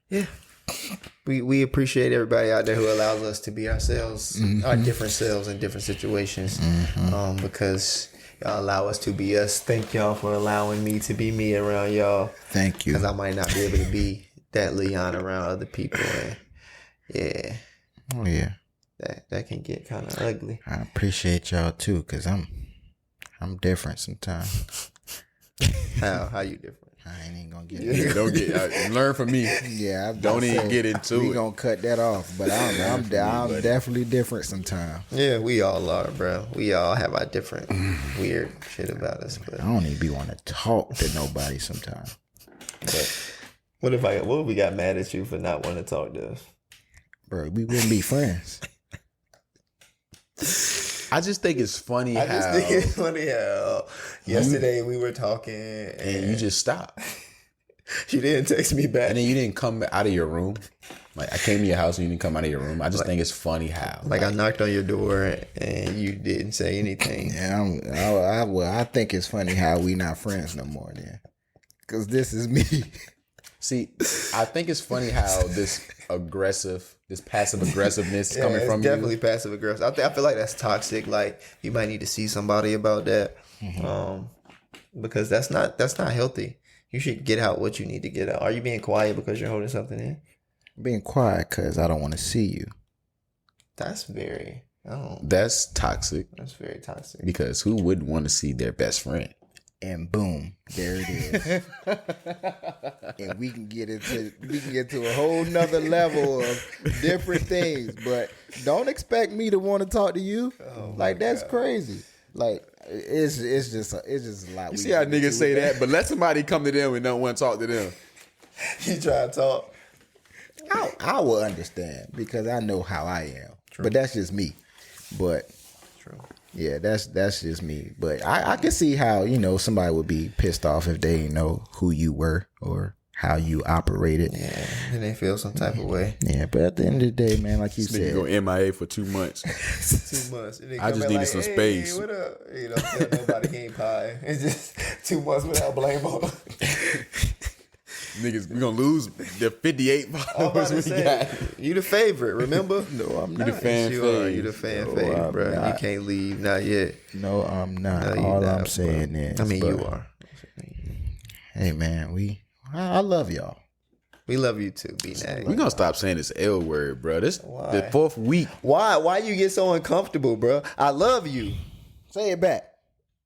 Yeah. We appreciate everybody out there who allows us to be ourselves, our different selves in different situations, because y'all allow us to be us. Thank y'all for allowing me to be me around y'all. Thank you. Because I might not be able to be that Leon around other people. And yeah. Oh yeah. That can get kind of ugly. I appreciate y'all too, because I'm different sometimes. How you different? I ain't even gonna get Yeah, don't get learn from me. Yeah, Don't even get into we it. gonna cut that off, but I'm definitely different sometimes. Yeah, we all are, bro. We all have our different weird shit about us. But I don't even be want to talk to nobody sometimes. what if we got mad at you for not wanting to talk to us? Bro, we wouldn't be friends. I just think it's funny I just think it's funny how yesterday we were talking and you just stop. she didn't text me back. And then you didn't come out of your room. Like, I came to your house and you didn't come out of your room. I just think it's funny how. Like, I knocked on your door and you didn't say anything. Yeah, I think it's funny how we not friends no more then. Because this is me. See, I think it's funny how this passive aggressiveness Yeah, coming it's from definitely you. passive aggressive. I feel like that's toxic. Like, you might need to see somebody about that, because that's not healthy. You should get out what you need to get out. Are you being quiet because you're holding something in? Being quiet because I don't want to see you. That's very Toxic That's very toxic. because who wouldn't want to see their best friend? And boom, there it is. And we can get into a whole nother level of different things. But don't expect me to want to talk to you. Like, that's crazy. Like, it's just a lot. You see how niggas say that, but let somebody come to them and don't want to talk to them. You try to talk. I will understand because I know how I am. True. But that's just me. But True. Yeah, that's just me. But I can see how, somebody would be pissed off if they didn't know who you were or how you operated. Yeah, and they feel some type of way. Yeah, but at the end of the day, man, like you said, go MIA for 2 months. 2 months. I just needed some space. What up? Tell nobody game pie. It's just 2 months without blame on them. Niggas, we gonna lose the 58 followers we got. You the favorite, remember? No, I'm You not. the fan You fave. are. You the fan No, fave, I'm bro. not. You can't leave. Not yet. No, I'm not. No, you All not, I'm saying bro. is, I mean, bro, you are. Hey, man, I love y'all. We love you too, B-Nag. We gonna stop saying this L word, bro. This Why? the 4th week. Why you get so uncomfortable, bro? I love you. Say it back.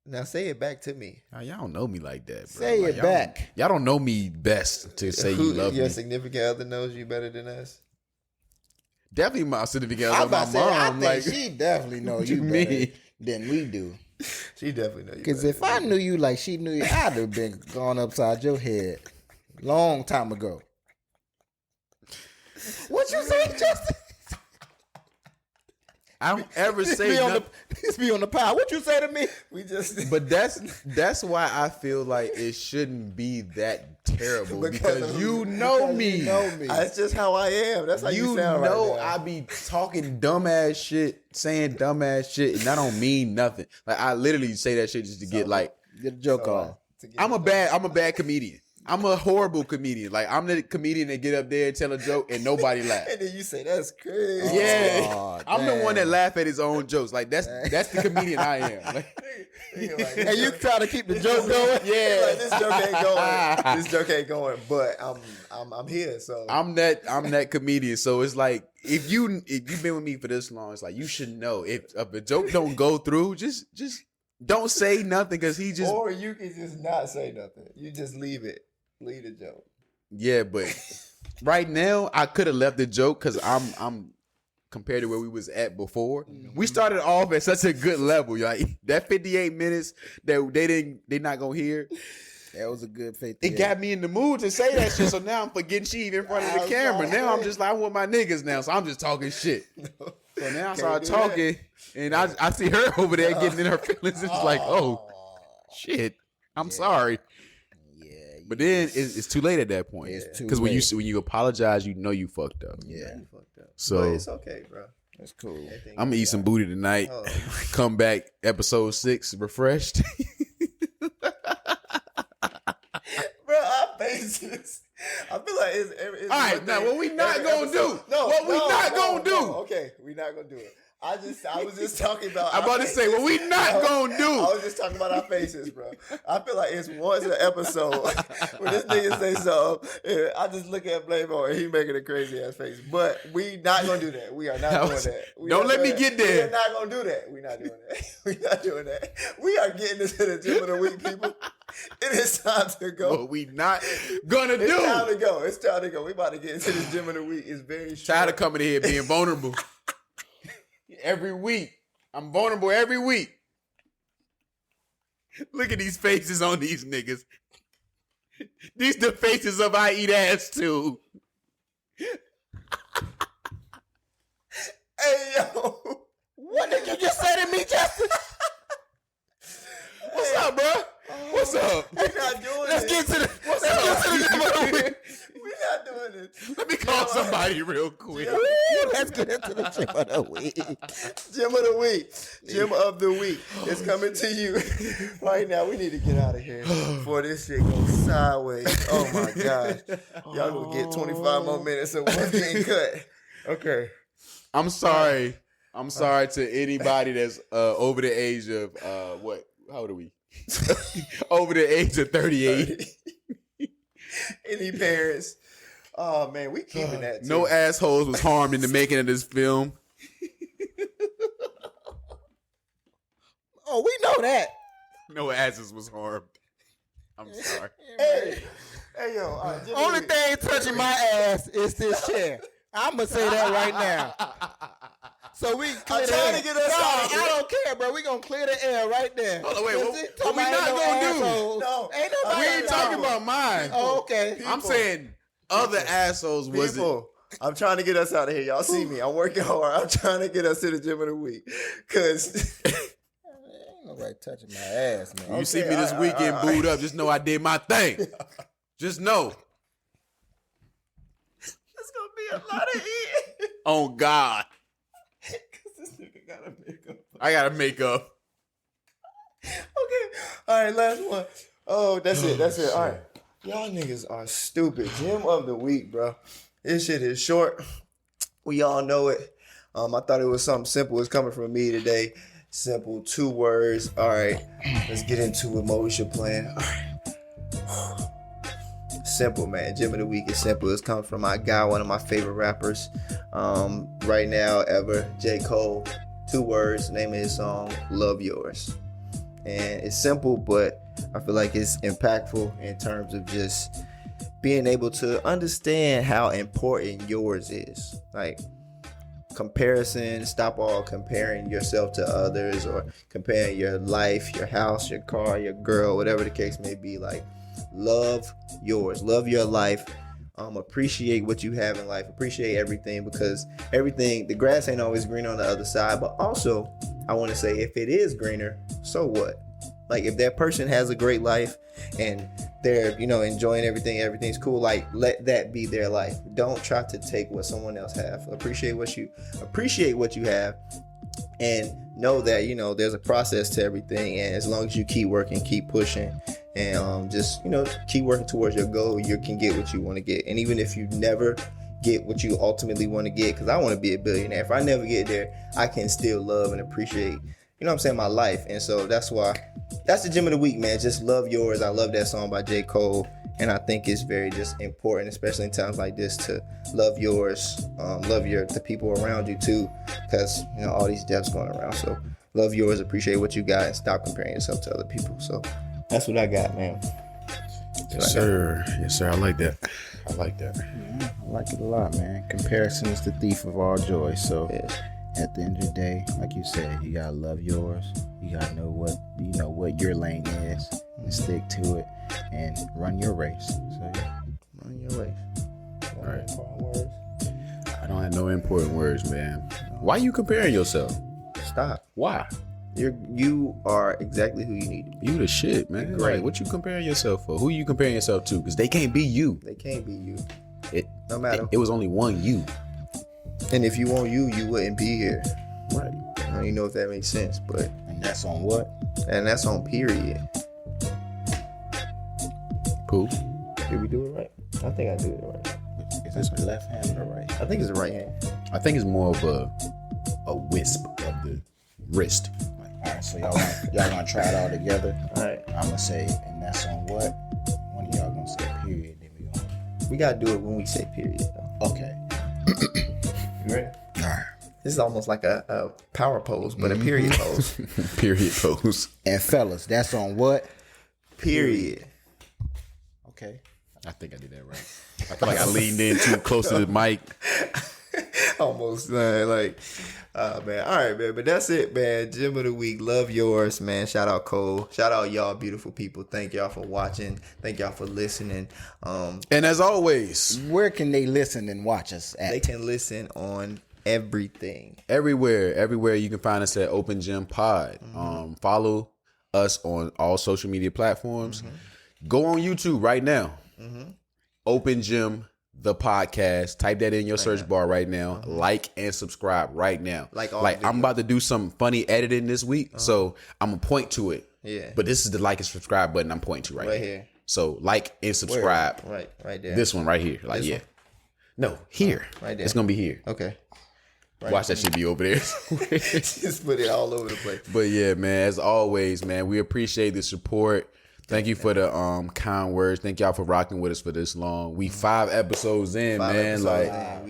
Now say it back to me. Y'all don't know me like that, bro. Say it y'all back. Y'all don't know me best to say you love Your me. significant other knows you better than us? Definitely my significant I other, my about to say, I mom. think Like, she definitely know what you you better mean? than we do. She definitely know you. Because better if I knew you like she knew you, I'd have been gone upside your head long time ago. What you say, Justin? I don't ever say This be on the pile. What you say to me? we just but that's why I feel like it shouldn't be that terrible because you know me. That's just how I am. That's how you, You sound know right now. I be talking dumbass shit, saying dumbass shit, and I don't mean nothing. Like I literally say that shit just to get like Get a joke off. I'm a bad comedian. I'm a horrible comedian. Like I'm the comedian that get up there and tell a joke and nobody laugh. And then you say that's crazy. Yeah, Oh, I'm the damn. one that laugh at his own jokes. Like that's the comedian I am. Like, And you try to keep the joke going? yeah, Like, this joke ain't going. This joke ain't going. But I'm here. So I'm that comedian. So it's like if you've been with me for this long, it's like you should know if a joke don't go through, just don't say nothing because he just or you can just not say nothing. You just leave it. Leave the joke. yeah. But right now I could have left the joke because I'm compared to where we was at before. We started off at such a good level. Like that 58 minutes that they not gonna hear. That was a good faith. It got me in the mood to say that shit. So now I'm forgetting she even in front of the camera. Now I'm just like, I'm with my niggas now. So I'm just talking shit. So now I start talking and I see her over there getting in her feelings. It's like, oh, shit. I'm sorry. Yeah. But then it's too late at that point. It's too Because when late. you apologize, you know you fucked up. Yeah. You fucked up. So But it's okay, bro. That's cool. I'm gonna eat some booty tonight. Oh. Come back episode 6 refreshed. Bro, our faces. I feel like it's All right, now what we not gonna do? What we not gonna do? Okay, we not gonna do it. I was just talking about. I'm about to say what we not gonna I do. was just talking about our faces, bro. I feel like it's once an episode when this nigga say something, and I just look at Playboy and he making a crazy ass face. But we not gonna do that. We are not doing that. We Don't not let doing me that. get there. We're not gonna do that. We're not doing that. We're not doing that. We are getting into the gym of the week, people. It is time to go. What we not gonna It's time do? to go. It's time to go. We about to get into the gym of the week. It's very short. Tired of coming in here being vulnerable. Every week. I'm vulnerable every week. Look at these faces on these niggas. These the faces of I eat ass too. Hey, yo. What did you just say to me, Justin? What's up, bro? What's up? We're not doing Let's it. get to the. We're not doing it. Let me call somebody real quick. Let's get into the gym of the week. Gym of the week. Gym of the week. It's coming to you right now. We need to get out of here before this shit goes sideways. Oh my gosh. Y'all gonna get 25 more minutes of what's getting cut. Okay. I'm sorry. I'm sorry to anybody that's over the age of what? How old are we? Over the age of 38. Any parents? Oh man, we keeping that too. No assholes was harmed in the making of this film. Oh, we know that. No asses was harmed. I'm sorry. Hey yo. All right, Gym of the Only week. thing touching my ass is this chair. I'm gonna say that right now. So we clear I'm the trying air. to get us No, out of here. I don't care, bro. We gonna clear the air right there. Hold on, wait, That's what- it. what we Talking not about gonna do? assholes. No. Ain't nobody. We ain't talking about mine. Oh, okay. I'm saying other assholes wasn't. People, I'm trying to get us out of here. Y'all see me. I'm working hard. I'm trying to get us to the gym of the week. Cause Nobody touching my ass, man. You see me this weekend booed up. Just know I did my thing. Just know. It's gonna be a lot of eating. Oh God. Cause this nigga gotta make up. I gotta make up. Okay. All right, last one. Oh, that's it. All right. Y'all niggas are stupid. Gym of the week, bro. This shit is short. We all know it. I thought it was something simple. It's coming from me today. Simple, 2 words. All right. Let's get into it. Motion plan. All right. Simple, man. Gym of the week is simple. It's coming from my guy, one of my favorite rappers right now ever, J. Cole. 2 words. Name of his song, Love Yourz. And it's simple, but I feel like it's impactful in terms of just being able to understand how important yours is. Like, comparison, stop all comparing yourself to others or comparing your life, your house, your car, your girl, whatever the case may be. Like, love yours, love your life. Appreciate what you have in life, appreciate everything, because everything, the grass ain't always green on the other side. But also, I want to say, if it is greener, so what? Like, if that person has a great life and they're, enjoying everything, everything's cool, like, let that be their life. Don't try to take what someone else have. Appreciate what you have, and know that, there's a process to everything. And as long as you keep working, keep pushing, and just, keep working towards your goal, you can get what you want to get. And even if you never get what you ultimately want to get, because I want to be a billionaire. If I never get there, I can still love and appreciate, my life. And so that's why, that's the gym of the week, man. Just love yours. I love that song by J. Cole. And I think it's very just important, especially in times like this, to love yours, love the people around you too, because, all these deaths going around. So love yours, appreciate what you got, and stop comparing yourself to other people. So that's what I got, man. Yes, sir. Yes, sir. I like that. Yeah, I like it a lot, man. Comparison is the thief of all joy. So at the end of the day, like you said, you gotta love yours. You gotta know what your lane is, and stick to it, and run your race. So run your race. All right. I don't have no important words, man. Why you comparing yourself? Stop. Why? You are exactly who you need to be. You the shit, man. Right. Like, what you comparing yourself for? Who you comparing yourself to? Because they can't be you. They can't be you. No matter. It was only one you. And if you want you wouldn't be here. Right. I don't even know if that makes sense, but. And that's on what? And that's on period. Cool. Did we do it right? I think I do it right. Is this the left hand or the right? I think it's the right hand. I think it's more of a wisp of the wrist. All right, so y'all gonna try it all together. All right. I'm gonna say, and that's on what? One of y'all gonna say period, then we gotta do it when we say period, though. Okay. You ready? All right. This is almost like a power pose, but a period pose. Period pose. And fellas, that's on what? Period. Okay. I think I did that right. I feel like I leaned in too close to the mic. Almost man. All right, man. But that's it, man. Gym of the week. Love yours, man. Shout out Cole. Shout out y'all, beautiful people. Thank y'all for watching. Thank y'all for listening. And as always, where can they listen and watch us at? They can listen on everything. Everywhere you can find us at Open Gym Pod. Follow us on all social media platforms. Go on YouTube right now. Open Gym the podcast. Type that in your search bar right now. Like and subscribe right now. Like I'm about to do some funny editing this week, so I'm gonna point to it. Yeah. But this is the like and subscribe button I'm pointing to right here. So like and subscribe. Right there. This one right here. Like this one? No, here. Right there. It's gonna be here. Okay. Right. Watch that shit be over there. Just put it all over the place. But yeah, man, as always, man, we appreciate the support. Thank you for the kind words. Thank y'all for rocking with us for this long. We 5 episodes in, man. A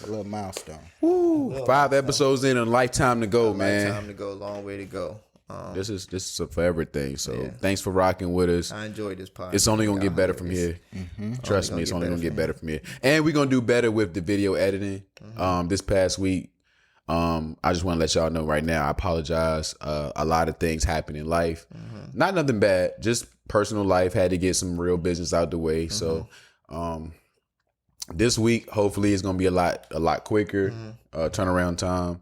little milestone. Woo! 5 episodes in, a lifetime to go, man. Lifetime to go, long way to go. This is a forever thing. So thanks for rocking with us. I enjoyed this podcast. It's only gonna get better from here. Trust me, it's only gonna get better from here. And we're gonna do better with the video editing. This past week, I just want to let y'all know right now. I apologize. A lot of things happen in life. Not nothing bad. Just personal life. Had to get some real business out the way. So, this week hopefully it's gonna be a lot quicker turnaround time.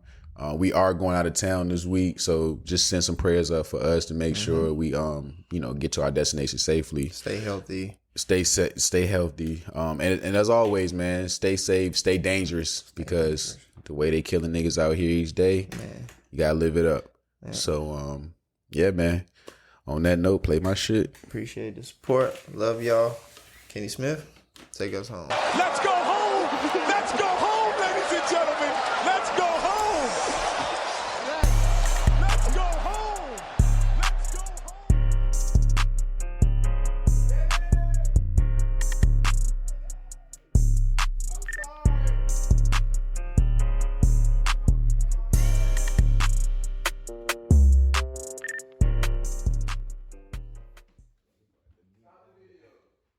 We are going out of town this week, so just send some prayers up for us to make sure we, get to our destination safely. Stay healthy. Stay healthy. And as always, man, stay safe, stay dangerous, because the way they killing niggas out here each day, you gotta live it up. Yeah. So, yeah, man. On that note, play my shit. Appreciate the support. Love y'all. Kenny Smith, take us home. Let's go.